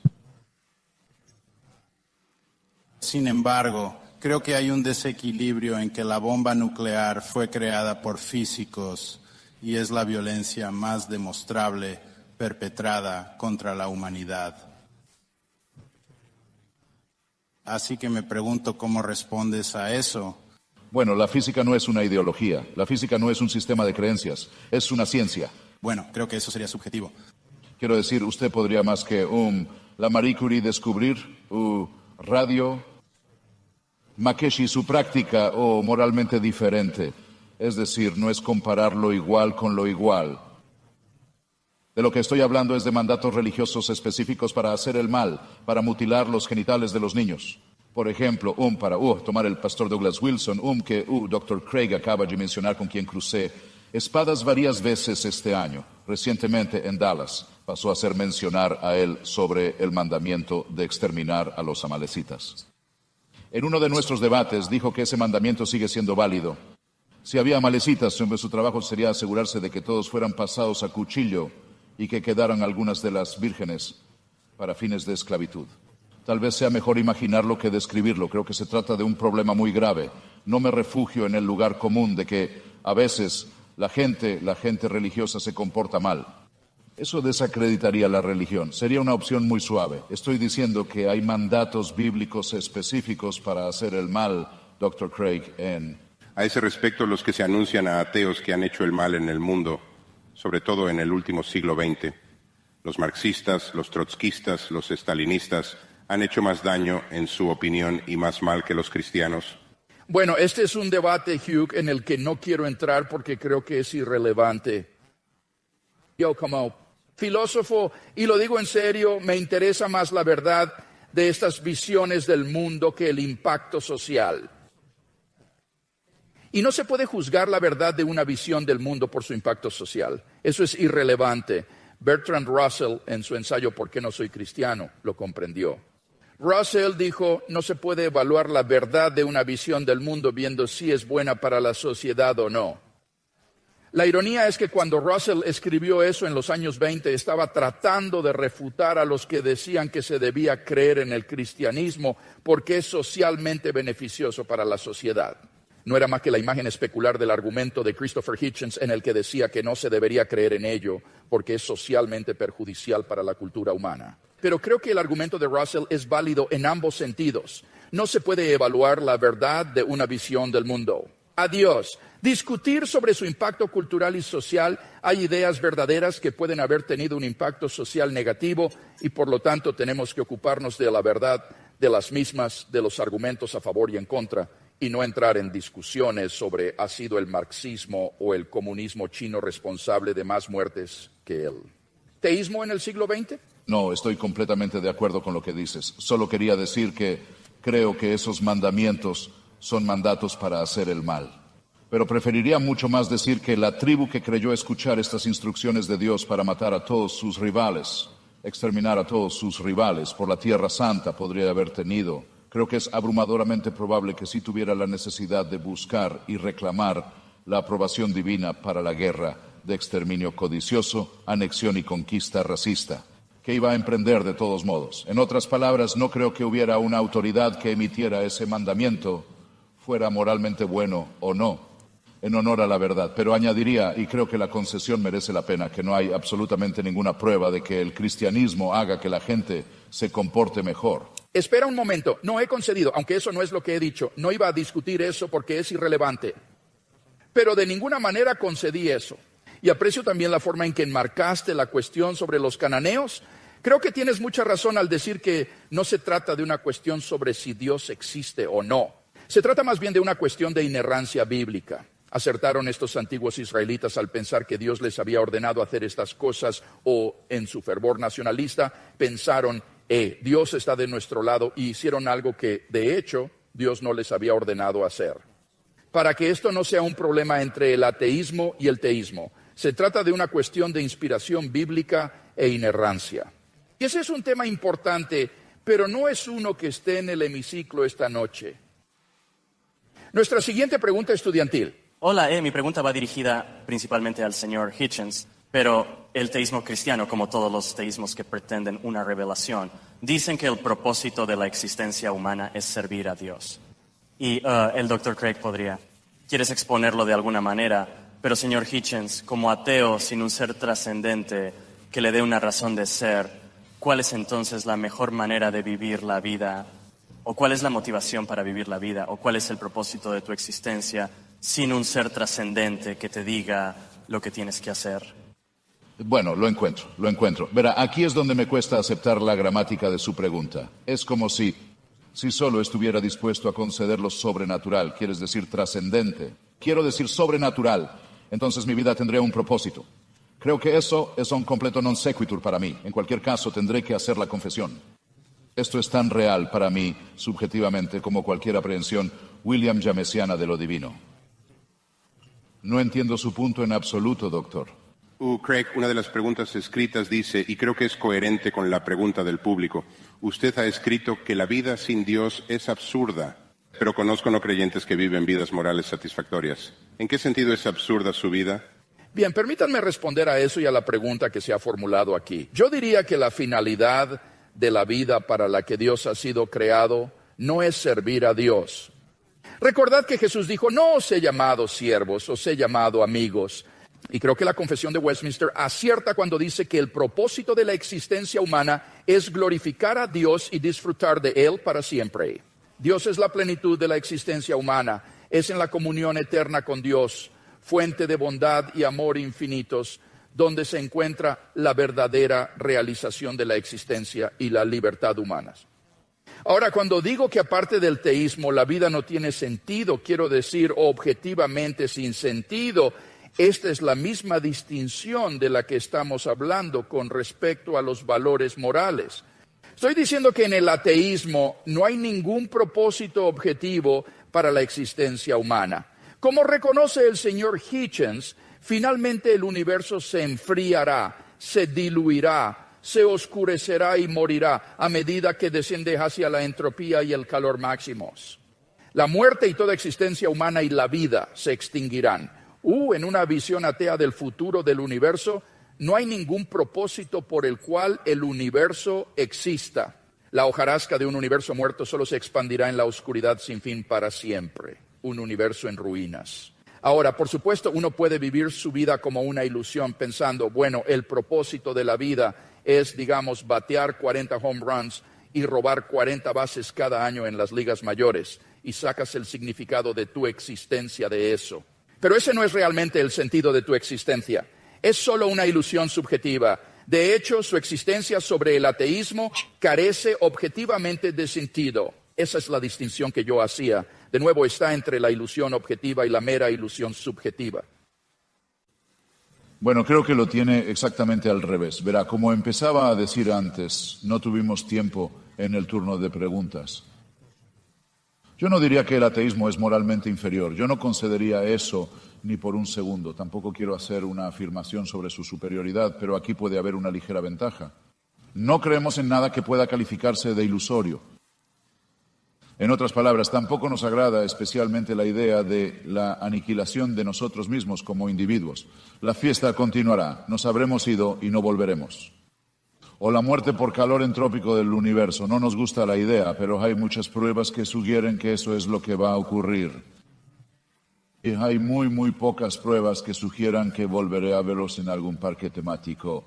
Sin embargo, creo que hay un desequilibrio en que la bomba nuclear fue creada por físicos y es la violencia más demostrable perpetrada contra la humanidad. Así que me pregunto cómo respondes a eso. Bueno, la física no es una ideología, la física no es un sistema de creencias, es una ciencia. Bueno, creo que eso sería subjetivo. Quiero decir, usted podría más que la Marie Curie descubrir, radio, Makeshi su práctica o moralmente diferente. Es decir, no es comparar lo igual con lo igual. De lo que estoy hablando es de mandatos religiosos específicos para hacer el mal, para mutilar los genitales de los niños. Por ejemplo, para tomar el pastor Douglas Wilson, que Dr. Craig acaba de mencionar con quien crucé espadas varias veces este año. Recientemente en Dallas pasó a hacer mencionar a él sobre el mandamiento de exterminar a los amalecitas. En uno de nuestros debates dijo que ese mandamiento sigue siendo válido. Si había amalecitas, su trabajo sería asegurarse de que todos fueran pasados a cuchillo y que quedaran algunas de las vírgenes para fines de esclavitud. Tal vez sea mejor imaginarlo que describirlo. Creo que se trata de un problema muy grave. No me refugio en el lugar común de que a veces la gente religiosa se comporta mal. Eso desacreditaría la religión. Sería una opción muy suave. Estoy diciendo que hay mandatos bíblicos específicos para hacer el mal, Dr. Craig, A ese respecto, los que se anuncian a ateos que han hecho el mal en el mundo, sobre todo en el último siglo XX, los marxistas, los trotskistas, los estalinistas, han hecho más daño, en su opinión, y más mal que los cristianos. Bueno, este es un debate, Hugh, en el que no quiero entrar porque creo que es irrelevante. Yo como filósofo, y lo digo en serio, me interesa más la verdad de estas visiones del mundo que el impacto social. Y no se puede juzgar la verdad de una visión del mundo por su impacto social. Eso es irrelevante. Bertrand Russell, en su ensayo ¿Por qué no soy cristiano?, lo comprendió. Russell dijo, no se puede evaluar la verdad de una visión del mundo viendo si es buena para la sociedad o no. La ironía es que cuando Russell escribió eso en los años 20, estaba tratando de refutar a los que decían que se debía creer en el cristianismo porque es socialmente beneficioso para la sociedad. No era más que la imagen especular del argumento de Christopher Hitchens en el que decía que no se debería creer en ello porque es socialmente perjudicial para la cultura humana. Pero creo que el argumento de Russell es válido en ambos sentidos. No se puede evaluar la verdad de una visión del mundo. Adiós. Discutir sobre su impacto cultural y social, hay ideas verdaderas que pueden haber tenido un impacto social negativo y por lo tanto tenemos que ocuparnos de la verdad de las mismas, de los argumentos a favor y en contra, y no entrar en discusiones sobre ha sido el marxismo o el comunismo chino responsable de más muertes que él. ¿Teísmo en el siglo XX? No, estoy completamente de acuerdo con lo que dices. Solo quería decir que creo que esos mandamientos son mandatos para hacer el mal. Pero preferiría mucho más decir que la tribu que creyó escuchar estas instrucciones de Dios para matar a todos sus rivales, exterminar a todos sus rivales por la Tierra Santa podría haber tenido. Creo que es abrumadoramente probable que sí tuviera la necesidad de buscar y reclamar la aprobación divina para la guerra de exterminio codicioso, anexión y conquista racista, que iba a emprender de todos modos. En otras palabras, no creo que hubiera una autoridad que emitiera ese mandamiento, fuera moralmente bueno o no, en honor a la verdad. Pero añadiría, y creo que la concesión merece la pena, que no hay absolutamente ninguna prueba de que el cristianismo haga que la gente se comporte mejor. Espera un momento, no he concedido, aunque eso no es lo que he dicho. No iba a discutir eso porque es irrelevante. Pero de ninguna manera concedí eso. Y aprecio también la forma en que enmarcaste la cuestión sobre los cananeos. Creo que tienes mucha razón al decir que no se trata de una cuestión sobre si Dios existe o no. Se trata más bien de una cuestión de inerrancia bíblica. Acertaron estos antiguos israelitas al pensar que Dios les había ordenado hacer estas cosas, o en su fervor nacionalista pensaron, Dios está de nuestro lado, y hicieron algo que de hecho Dios no les había ordenado hacer. Para que esto no sea un problema entre el ateísmo y el teísmo, se trata de una cuestión de inspiración bíblica e inerrancia. Y ese es un tema importante, pero no es uno que esté en el hemiciclo esta noche. Nuestra siguiente pregunta estudiantil. Hola, mi pregunta va dirigida principalmente al señor Hitchens, pero el teísmo cristiano, como todos los teísmos que pretenden una revelación, dicen que el propósito de la existencia humana es servir a Dios. Y el Dr. Craig quieres exponerlo de alguna manera, pero señor Hitchens, como ateo sin un ser trascendente que le dé una razón de ser, ¿cuál es entonces la mejor manera de vivir la vida? ¿O cuál es la motivación para vivir la vida? ¿O cuál es el propósito de tu existencia sin un ser trascendente que te diga lo que tienes que hacer? Bueno, lo encuentro. Verá, aquí es donde me cuesta aceptar la gramática de su pregunta. Es como si solo estuviera dispuesto a conceder lo sobrenatural, quieres decir trascendente. Quiero decir sobrenatural, entonces mi vida tendría un propósito. Creo que eso es un completo non sequitur para mí. En cualquier caso, tendré que hacer la confesión. Esto es tan real para mí, subjetivamente, como cualquier aprehensión William Jamesiana de lo divino. No entiendo su punto en absoluto, doctor. Craig, una de las preguntas escritas dice, y creo que es coherente con la pregunta del público, usted ha escrito que la vida sin Dios es absurda, pero conozco no creyentes que viven vidas morales satisfactorias. ¿En qué sentido es absurda su vida? Bien, permítanme responder a eso y a la pregunta que se ha formulado aquí. Yo diría que la finalidad de la vida para la que Dios ha sido creado no es servir a Dios. Recordad que Jesús dijo, no os he llamado siervos, os he llamado amigos. Y creo que la Confesión de Westminster acierta cuando dice que el propósito de la existencia humana es glorificar a Dios y disfrutar de Él para siempre. Dios es la plenitud de la existencia humana, es en la comunión eterna con Dios, fuente de bondad y amor infinitos, donde se encuentra la verdadera realización de la existencia y la libertad humanas. Ahora, cuando digo que aparte del teísmo la vida no tiene sentido, quiero decir objetivamente sin sentido. Esta es la misma distinción de la que estamos hablando con respecto a los valores morales. Estoy diciendo que en el ateísmo no hay ningún propósito objetivo para la existencia humana. Como reconoce el señor Hitchens, finalmente el universo se enfriará, se diluirá, se oscurecerá y morirá a medida que desciende hacia la entropía y el calor máximos. La muerte y toda existencia humana y la vida se extinguirán. En una visión atea del futuro del universo, no hay ningún propósito por el cual el universo exista. La hojarasca de un universo muerto solo se expandirá en la oscuridad sin fin para siempre. Un universo en ruinas. Ahora, por supuesto, uno puede vivir su vida como una ilusión pensando, bueno, el propósito de la vida es, digamos, batear 40 home runs y robar 40 bases cada año en las ligas mayores, y sacas el significado de tu existencia de eso. Pero ese no es realmente el sentido de tu existencia. Es solo una ilusión subjetiva De hecho, su existencia sobre el ateísmo carece objetivamente de sentido. Esa es la distinción que yo hacía. De nuevo, está entre la ilusión objetiva y la mera ilusión subjetiva. Bueno, creo que lo tiene exactamente al revés. Verá, como empezaba a decir antes, no tuvimos tiempo en el turno de preguntas. Yo no diría que el ateísmo es moralmente inferior. Yo no concedería eso ni por un segundo. Tampoco quiero hacer una afirmación sobre su superioridad, pero aquí puede haber una ligera ventaja. No creemos en nada que pueda calificarse de ilusorio. En otras palabras, tampoco nos agrada especialmente la idea de la aniquilación de nosotros mismos como individuos. La fiesta continuará, nos habremos ido y no volveremos. O la muerte por calor entrópico del universo. No nos gusta la idea, pero hay muchas pruebas que sugieren que eso es lo que va a ocurrir. Y hay muy pocas pruebas que sugieran que volveré a veros en algún parque temático.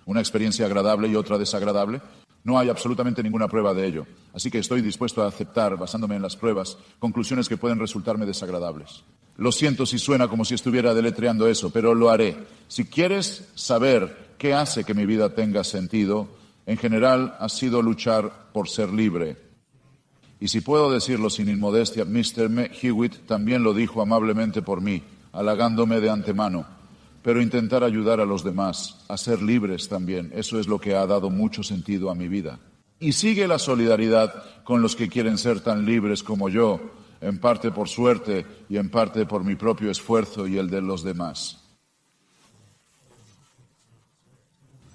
¿Una experiencia agradable y otra desagradable? No hay absolutamente ninguna prueba de ello. Así que estoy dispuesto a aceptar, basándome en las pruebas, conclusiones que pueden resultarme desagradables. Lo siento si suena como si estuviera deletreando eso, pero lo haré. Si quieres saber qué hace que mi vida tenga sentido, en general ha sido luchar por ser libre. Y si puedo decirlo sin inmodestia, Mr. Hewitt también lo dijo amablemente por mí, halagándome de antemano. Pero intentar ayudar a los demás a ser libres también, eso es lo que ha dado mucho sentido a mi vida. Y sigue la solidaridad con los que quieren ser tan libres como yo, en parte por suerte y en parte por mi propio esfuerzo y el de los demás.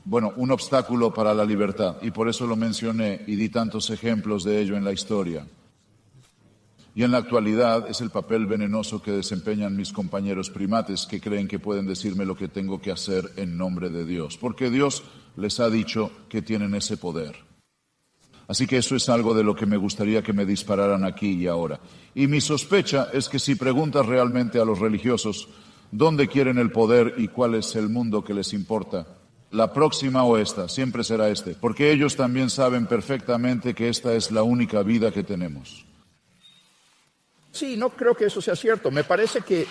Bueno, un obstáculo para la libertad, y por eso lo mencioné y di tantos ejemplos de ello en la historia. Y en la actualidad es el papel venenoso que desempeñan mis compañeros primates que creen que pueden decirme lo que tengo que hacer en nombre de Dios, porque Dios les ha dicho que tienen ese poder. Así que eso es algo de lo que me gustaría que me dispararan aquí y ahora. Y mi sospecha es que si preguntas realmente a los religiosos dónde quieren el poder y cuál es el mundo que les importa, la próxima o esta, siempre será este, porque ellos también saben perfectamente que esta es la única vida que tenemos. Sí, no creo que eso sea cierto. Me parece que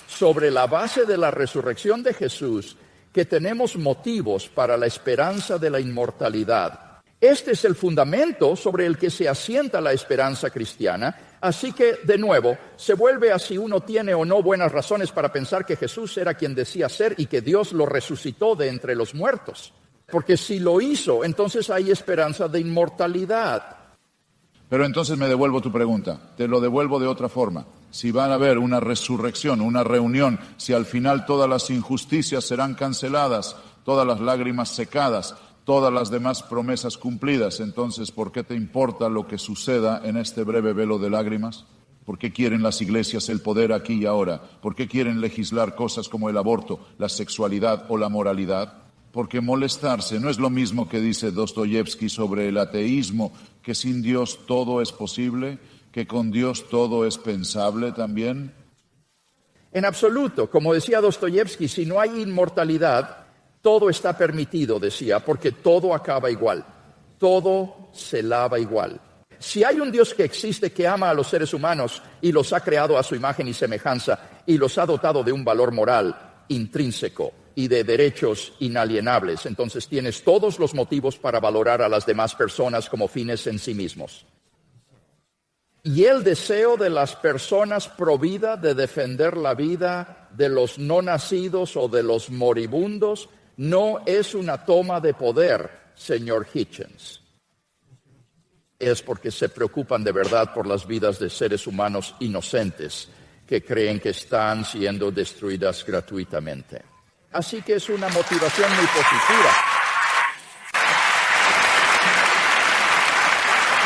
sobre la base de la resurrección de Jesús, que tenemos motivos para la esperanza de la inmortalidad. Este es el fundamento sobre el que se asienta la esperanza cristiana. Así que, de nuevo, se vuelve a si uno tiene o no buenas razones para pensar que Jesús era quien decía ser y que Dios lo resucitó de entre los muertos. Porque si lo hizo, entonces hay esperanza de inmortalidad. Pero entonces me devuelvo tu pregunta. Te lo devuelvo de otra forma. Si van a haber una resurrección, una reunión, si al final todas las injusticias serán canceladas, todas las lágrimas secadas, todas las demás promesas cumplidas, entonces, ¿por qué te importa lo que suceda en este breve velo de lágrimas? ¿Por qué quieren las iglesias el poder aquí y ahora? ¿Por qué quieren legislar cosas como el aborto, la sexualidad o la moralidad? Porque molestarse no es lo mismo que dice Dostoyevsky sobre el ateísmo, que sin Dios todo es posible, que con Dios todo es pensable también. En absoluto, como decía Dostoyevsky, si no hay inmortalidad, todo está permitido, decía, porque todo acaba igual, todo se lava igual. Si hay un Dios que existe, que ama a los seres humanos y los ha creado a su imagen y semejanza y los ha dotado de un valor moral intrínseco y de derechos inalienables, entonces tienes todos los motivos para valorar a las demás personas como fines en sí mismos. Y el deseo de las personas pro vida de defender la vida de los no nacidos o de los moribundos no es una toma de poder, señor Hitchens. Es porque se preocupan de verdad por las vidas de seres humanos inocentes que creen que están siendo destruidas gratuitamente. Así que es una motivación muy positiva.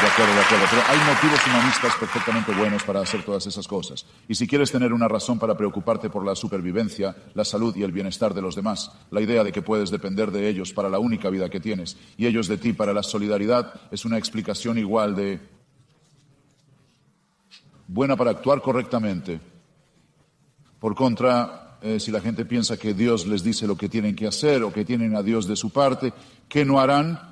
De acuerdo, pero hay motivos humanistas perfectamente buenos para hacer todas esas cosas. Y si quieres tener una razón para preocuparte por la supervivencia, la salud y el bienestar de los demás, la idea de que puedes depender de ellos para la única vida que tienes y ellos de ti para la solidaridad es una explicación igual de buena para actuar correctamente. Por contra, si la gente piensa que Dios les dice lo que tienen que hacer o que tienen a Dios de su parte, ¿qué no harán?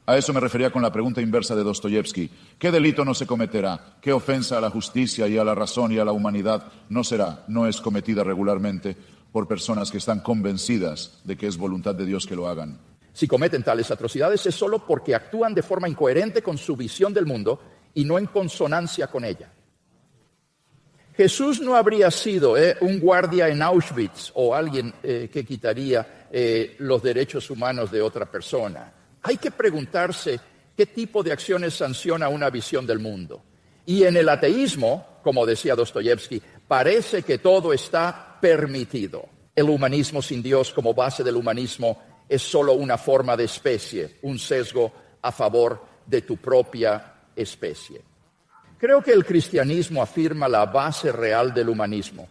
A eso me refería con la pregunta inversa de Dostoyevsky. ¿Qué delito no se cometerá? ¿Qué ofensa a la justicia y a la razón y a la humanidad no será? No es cometida regularmente. por personas que están convencidas de que es voluntad de Dios que lo hagan. Si cometen tales atrocidades es solo porque actúan de forma incoherente con su visión del mundo y no en consonancia con ella. Jesús no habría sido un guardia en Auschwitz o alguien que quitaría los derechos humanos de otra persona. Hay que preguntarse qué tipo de acciones sanciona una visión del mundo. Y en el ateísmo, como decía Dostoyevsky, parece que todo está permitido. El humanismo sin Dios como base del humanismo es solo una forma de especie, un sesgo a favor de tu propia especie. Creo que el cristianismo afirma la base real del humanismo.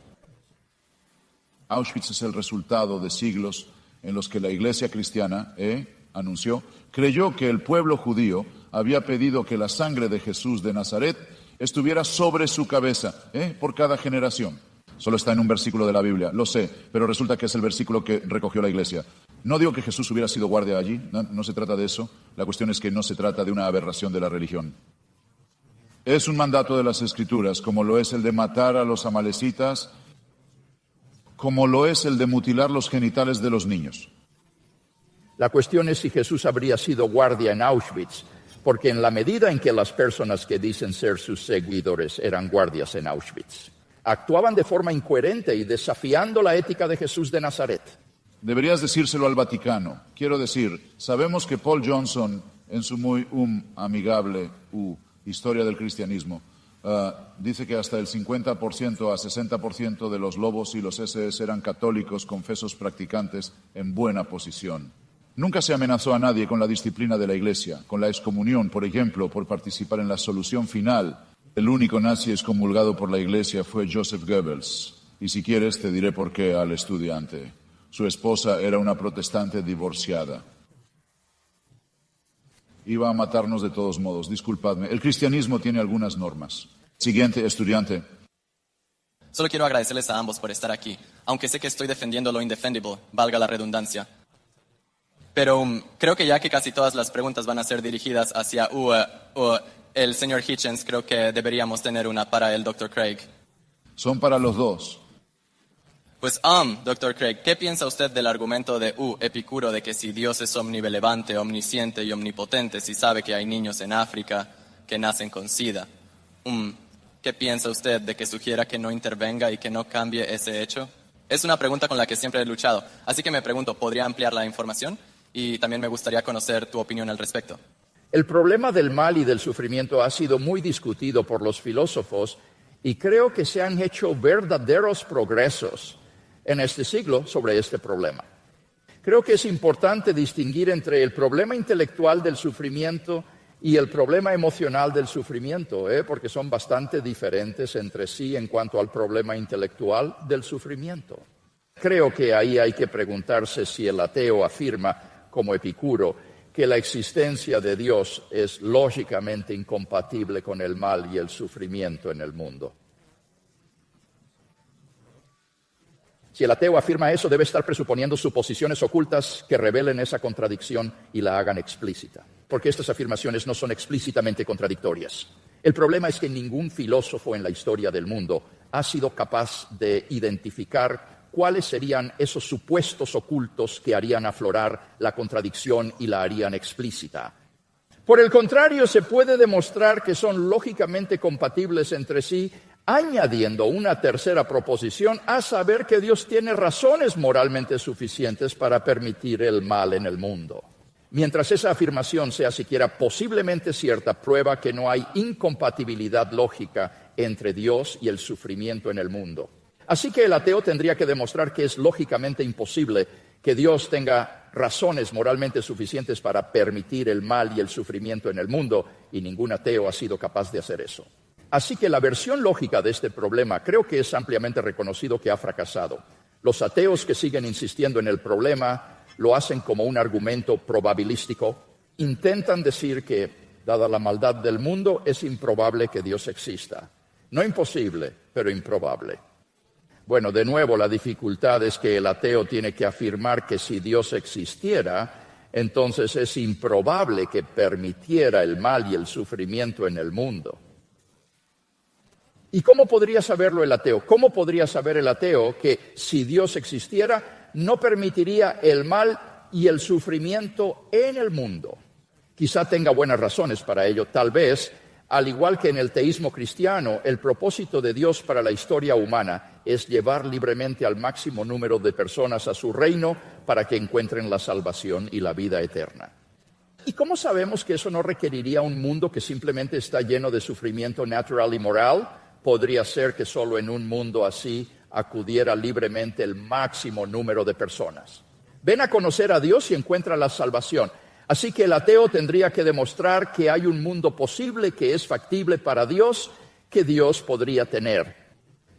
Auschwitz es el resultado de siglos en los que la iglesia cristiana, creyó que el pueblo judío había pedido que la sangre de Jesús de Nazaret estuviera sobre su cabeza, por cada generación. Solo está en un versículo de la Biblia, lo sé, pero resulta que es el versículo que recogió la iglesia. No digo que Jesús hubiera sido guardia allí, no se trata de eso. La cuestión es que no se trata de una aberración de la religión. Es un mandato de las Escrituras, como lo es el de matar a los amalecitas, como lo es el de mutilar los genitales de los niños. La cuestión es si Jesús habría sido guardia en Auschwitz, porque en la medida en que las personas que dicen ser sus seguidores eran guardias en Auschwitz, actuaban de forma incoherente y desafiando la ética de Jesús de Nazaret. Deberías decírselo al Vaticano. Quiero decir, sabemos que Paul Johnson, en su muy amigable Historia del Cristianismo, dice que hasta el 50% a 60% de los lobos y los SS eran católicos, confesos practicantes en buena posición. Nunca se amenazó a nadie con la disciplina de la Iglesia, con la excomunión, por ejemplo, por participar en la solución final. El único nazi excomulgado por la Iglesia fue Joseph Goebbels. Y si quieres, te diré por qué al estudiante. Su esposa era una protestante divorciada. Iba a matarnos de todos modos, disculpadme. El cristianismo tiene algunas normas. Siguiente, estudiante. Solo quiero agradecerles a ambos por estar aquí, aunque sé que estoy defendiendo lo indefendible, valga la redundancia. Pero creo que ya que casi todas las preguntas van a ser dirigidas hacia el señor Hitchens, creo que deberíamos tener una para el Dr. Craig. Son para los dos. Pues, Dr. Craig, ¿qué piensa usted del argumento de Epicuro de que si Dios es omnibelevante, omnisciente y omnipotente, si sabe que hay niños en África que nacen con SIDA? ¿Qué piensa usted de que sugiera que no intervenga y que no cambie ese hecho? Es una pregunta con la que siempre he luchado, así que me pregunto, ¿podría ampliar la información? Y también me gustaría conocer tu opinión al respecto. El problema del mal y del sufrimiento ha sido muy discutido por los filósofos y creo que se han hecho verdaderos progresos en este siglo sobre este problema. Creo que es importante distinguir entre el problema intelectual del sufrimiento y el problema emocional del sufrimiento, porque son bastante diferentes entre sí en cuanto al problema intelectual del sufrimiento. Creo que ahí hay que preguntarse si el ateo afirma, como Epicuro, que la existencia de Dios es lógicamente incompatible con el mal y el sufrimiento en el mundo. Si el ateo afirma eso, debe estar presuponiendo suposiciones ocultas que revelen esa contradicción y la hagan explícita, porque estas afirmaciones no son explícitamente contradictorias. El problema es que ningún filósofo en la historia del mundo ha sido capaz de identificar cuáles serían esos supuestos ocultos que harían aflorar la contradicción y la harían explícita. Por el contrario, se puede demostrar que son lógicamente compatibles entre sí, añadiendo una tercera proposición, a saber que Dios tiene razones moralmente suficientes para permitir el mal en el mundo. Mientras esa afirmación sea siquiera posiblemente cierta, prueba que no hay incompatibilidad lógica entre Dios y el sufrimiento en el mundo. Así que el ateo tendría que demostrar que es lógicamente imposible que Dios tenga razones moralmente suficientes para permitir el mal y el sufrimiento en el mundo, y ningún ateo ha sido capaz de hacer eso. Así que la versión lógica de este problema creo que es ampliamente reconocido que ha fracasado. Los ateos que siguen insistiendo en el problema lo hacen como un argumento probabilístico. Intentan decir que, dada la maldad del mundo, es improbable que Dios exista. No imposible, pero improbable. Bueno, de nuevo, la dificultad es que el ateo tiene que afirmar que si Dios existiera, entonces es improbable que permitiera el mal y el sufrimiento en el mundo. ¿Y cómo podría saberlo el ateo? ¿Cómo podría saber el ateo que si Dios existiera, no permitiría el mal y el sufrimiento en el mundo? Quizá tenga buenas razones para ello. Tal vez, al igual que en el teísmo cristiano, el propósito de Dios para la historia humana es llevar libremente al máximo número de personas a su reino para que encuentren la salvación y la vida eterna. ¿Y cómo sabemos que eso no requeriría un mundo que simplemente está lleno de sufrimiento natural y moral? Podría ser que solo en un mundo así acudiera libremente el máximo número de personas. Ven a conocer a Dios y encuentra la salvación. Así que el ateo tendría que demostrar que hay un mundo posible que es factible para Dios, que Dios podría tener.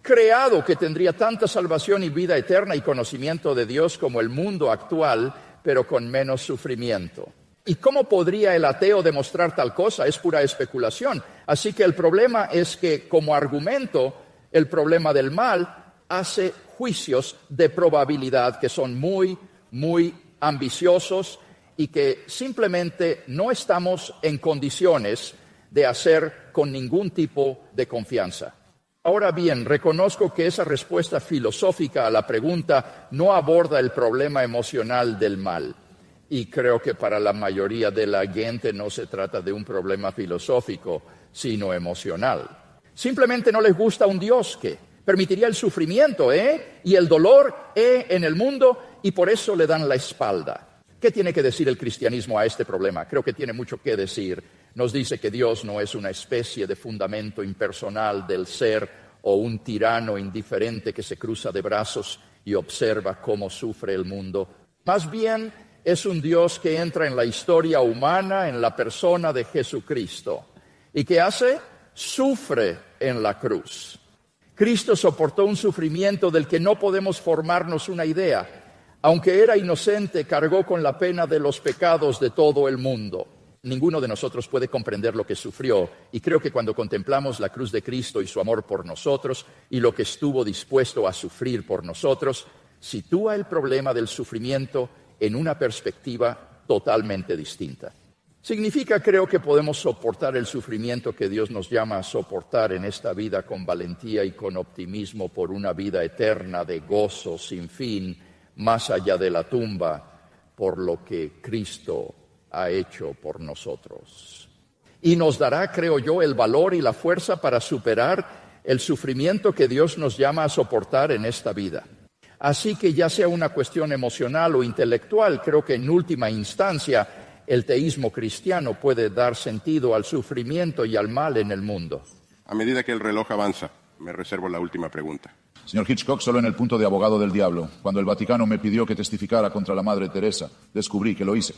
Creado que tendría tanta salvación y vida eterna y conocimiento de Dios como el mundo actual, pero con menos sufrimiento. ¿Y cómo podría el ateo demostrar tal cosa? Es pura especulación. Así que el problema es que, como argumento, el problema del mal hace juicios de probabilidad que son muy, muy ambiciosos y que simplemente no estamos en condiciones de hacer con ningún tipo de confianza. Ahora bien, reconozco que esa respuesta filosófica a la pregunta no aborda el problema emocional del mal. Y creo que para la mayoría de la gente no se trata de un problema filosófico, sino emocional. Simplemente no les gusta un Dios que permitiría el sufrimiento y el dolor en el mundo, y por eso le dan la espalda. ¿Qué tiene que decir el cristianismo a este problema? Creo que tiene mucho que decir. Nos dice que Dios no es una especie de fundamento impersonal del ser o un tirano indiferente que se cruza de brazos y observa cómo sufre el mundo. Más bien, es un Dios que entra en la historia humana en la persona de Jesucristo. ¿Y qué hace? Sufre en la cruz. Cristo soportó un sufrimiento del que no podemos formarnos una idea. Aunque era inocente, cargó con la pena de los pecados de todo el mundo. Ninguno de nosotros puede comprender lo que sufrió, y creo que cuando contemplamos la cruz de Cristo y su amor por nosotros y lo que estuvo dispuesto a sufrir por nosotros, sitúa el problema del sufrimiento en una perspectiva totalmente distinta. Significa, creo, que podemos soportar el sufrimiento que Dios nos llama a soportar en esta vida con valentía y con optimismo por una vida eterna de gozo sin fin, más allá de la tumba, por lo que Cristo ha hecho por nosotros. Y nos dará, creo yo, el valor y la fuerza para superar el sufrimiento que Dios nos llama a soportar en esta vida. Así que ya sea una cuestión emocional o intelectual, creo que en última instancia el teísmo cristiano puede dar sentido al sufrimiento y al mal en el mundo. A medida que el reloj avanza, me reservo la última pregunta. Señor Hitchcock, solo en el punto de abogado del diablo. Cuando el Vaticano me pidió que testificara contra la Madre Teresa, descubrí que lo hice.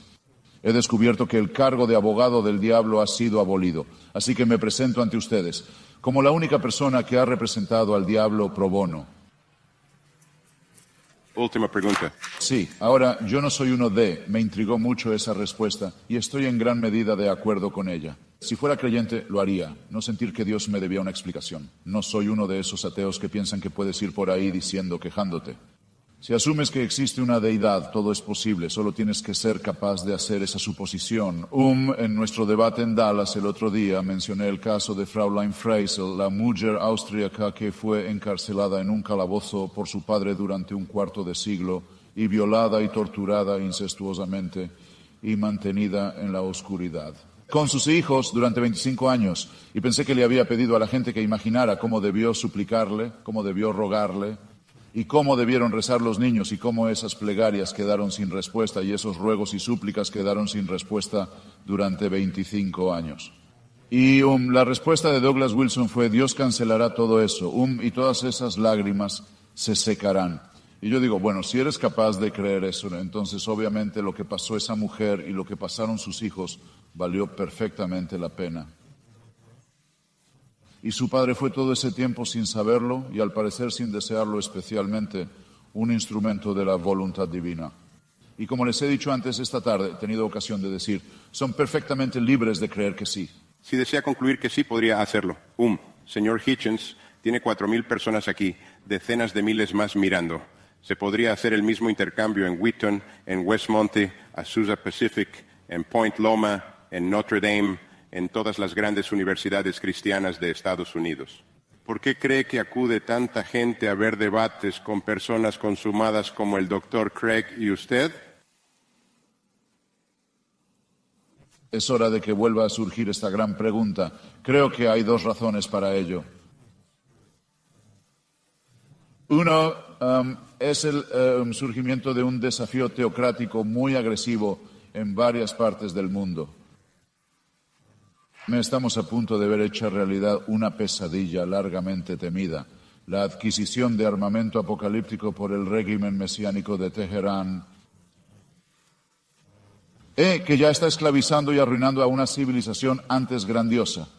He descubierto que el cargo de abogado del diablo ha sido abolido. Así que me presento ante ustedes como la única persona que ha representado al diablo pro bono. Última pregunta. Sí, ahora yo no soy uno de, me intrigó mucho esa respuesta y estoy en gran medida de acuerdo con ella. Si fuera creyente, lo haría, no sentir que Dios me debía una explicación. No soy uno de esos ateos que piensan que puedes ir por ahí diciendo, quejándote. Si asumes que existe una deidad, todo es posible, solo tienes que ser capaz de hacer esa suposición. En nuestro debate en Dallas el otro día mencioné el caso de Fraulein Freisel, la mujer austríaca que fue encarcelada en un calabozo por su padre durante un cuarto de siglo y violada y torturada incestuosamente y mantenida en la oscuridad. Con sus hijos durante 25 años, y pensé que le había pedido a la gente que imaginara cómo debió suplicarle, cómo debió rogarle, y cómo debieron rezar los niños y cómo esas plegarias quedaron sin respuesta y esos ruegos y súplicas quedaron sin respuesta durante 25 años. Y la respuesta de Douglas Wilson fue, Dios cancelará todo eso, y todas esas lágrimas se secarán. Y yo digo, bueno, si eres capaz de creer eso, entonces obviamente lo que pasó esa mujer y lo que pasaron sus hijos valió perfectamente la pena. Y su padre fue todo ese tiempo sin saberlo y al parecer sin desearlo especialmente, un instrumento de la voluntad divina. Y como les he dicho antes esta tarde, he tenido ocasión de decir, son perfectamente libres de creer que sí. Si desea concluir que sí, podría hacerlo. Señor Hitchens, tiene 4,000 personas aquí, decenas de miles más mirando. Se podría hacer el mismo intercambio en Wheaton, en Westmonte, Azusa Pacific, en Point Loma, en Notre Dame, en todas las grandes universidades cristianas de Estados Unidos. ¿Por qué cree que acude tanta gente a ver debates con personas consumadas como el Dr. Craig y usted? Es hora de que vuelva a surgir esta gran pregunta. Creo que hay dos razones para ello. Uno es el surgimiento de un desafío teocrático muy agresivo en varias partes del mundo. Estamos a punto de ver hecha realidad una pesadilla largamente temida, la adquisición de armamento apocalíptico por el régimen mesiánico de Teherán, que ya está esclavizando y arruinando a una civilización antes grandiosa.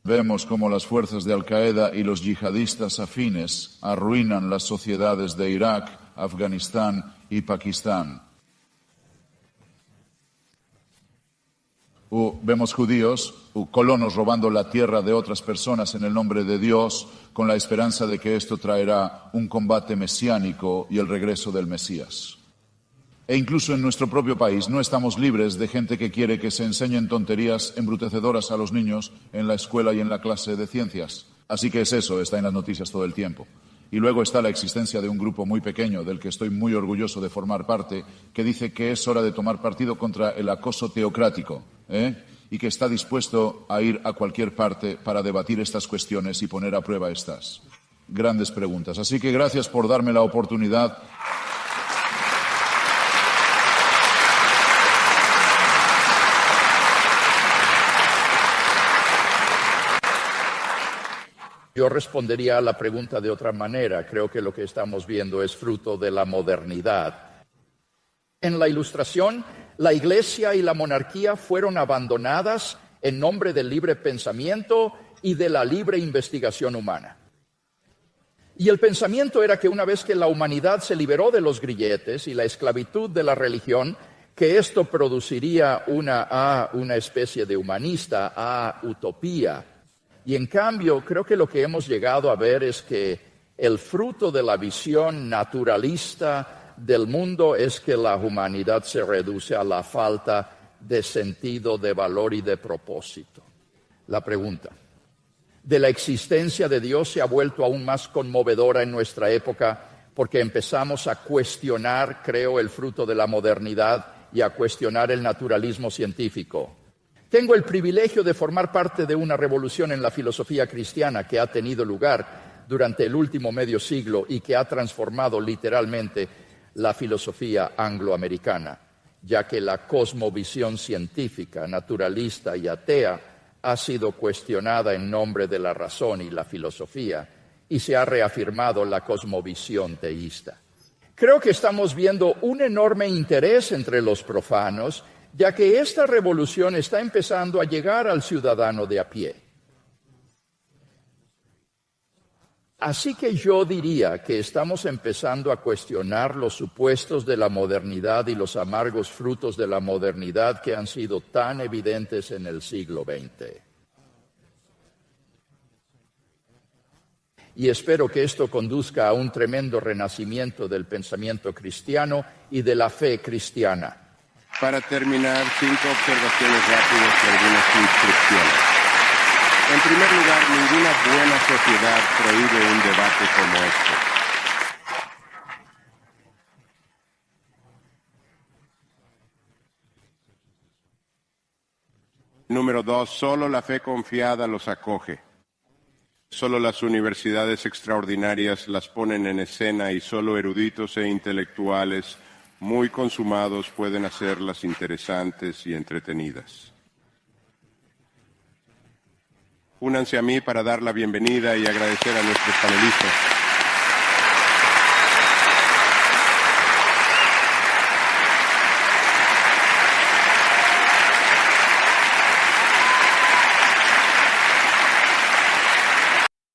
Vemos cómo las fuerzas de Al-Qaeda y los yihadistas afines arruinan las sociedades de Irak, Afganistán y Pakistán. Vemos judíos, colonos robando la tierra de otras personas en el nombre de Dios, con la esperanza de que esto traerá un combate mesiánico y el regreso del Mesías. E incluso en nuestro propio país no estamos libres de gente que quiere que se enseñen tonterías embrutecedoras a los niños en la escuela y en la clase de ciencias. Así que es eso, está en las noticias todo el tiempo. Y luego está la existencia de un grupo muy pequeño, del que estoy muy orgulloso de formar parte, que dice que es hora de tomar partido contra el acoso teocrático, y que está dispuesto a ir a cualquier parte para debatir estas cuestiones y poner a prueba estas grandes preguntas. Así que gracias por darme la oportunidad. Yo respondería a la pregunta de otra manera. Creo que lo que estamos viendo es fruto de la modernidad. En la Ilustración, la Iglesia y la monarquía fueron abandonadas en nombre del libre pensamiento y de la libre investigación humana. Y el pensamiento era que una vez que la humanidad se liberó de los grilletes y la esclavitud de la religión, que esto produciría una especie de humanista, utopía. Y en cambio, creo que lo que hemos llegado a ver es que el fruto de la visión naturalista del mundo es que la humanidad se reduce a la falta de sentido, de valor y de propósito. La pregunta de la existencia de Dios se ha vuelto aún más conmovedora en nuestra época porque empezamos a cuestionar, creo, el fruto de la modernidad y a cuestionar el naturalismo científico. Tengo el privilegio de formar parte de una revolución en la filosofía cristiana que ha tenido lugar durante el último medio siglo y que ha transformado literalmente la filosofía angloamericana, ya que la cosmovisión científica, naturalista y atea ha sido cuestionada en nombre de la razón y la filosofía y se ha reafirmado la cosmovisión teísta. Creo que estamos viendo un enorme interés entre los profanos, ya que esta revolución está empezando a llegar al ciudadano de a pie. Así que yo diría que estamos empezando a cuestionar los supuestos de la modernidad y los amargos frutos de la modernidad que han sido tan evidentes en el siglo XX. Y espero que esto conduzca a un tremendo renacimiento del pensamiento cristiano y de la fe cristiana. Para terminar, 5 observaciones rápidas y algunas instrucciones. En primer lugar, ninguna buena sociedad prohíbe un debate como este. Número 2, solo la fe confiada los acoge. Solo las universidades extraordinarias las ponen en escena y solo eruditos e intelectuales muy consumados pueden hacerlas interesantes y entretenidas. Únanse a mí para dar la bienvenida y agradecer a nuestros panelistas.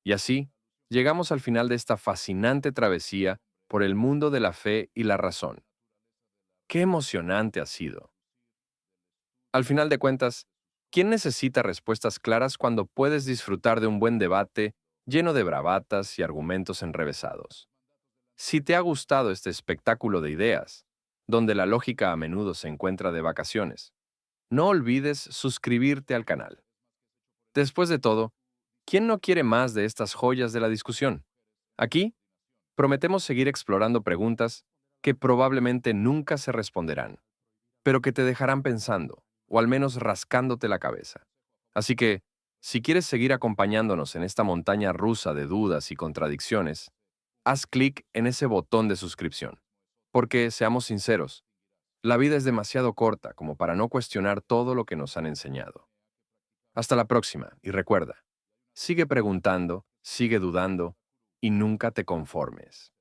Y así, llegamos al final de esta fascinante travesía por el mundo de la fe y la razón. ¡Qué emocionante ha sido! Al final de cuentas, ¿quién necesita respuestas claras cuando puedes disfrutar de un buen debate lleno de bravatas y argumentos enrevesados? Si te ha gustado este espectáculo de ideas, donde la lógica a menudo se encuentra de vacaciones, no olvides suscribirte al canal. Después de todo, ¿Quién no quiere más de estas joyas de la discusión? Aquí, prometemos seguir explorando preguntas que probablemente nunca se responderán, pero que te dejarán pensando, o al menos rascándote la cabeza. Así que, si quieres seguir acompañándonos en esta montaña rusa de dudas y contradicciones, haz clic en ese botón de suscripción. Porque, seamos sinceros, la vida es demasiado corta como para no cuestionar todo lo que nos han enseñado. Hasta la próxima, y recuerda, sigue preguntando, sigue dudando, y nunca te conformes.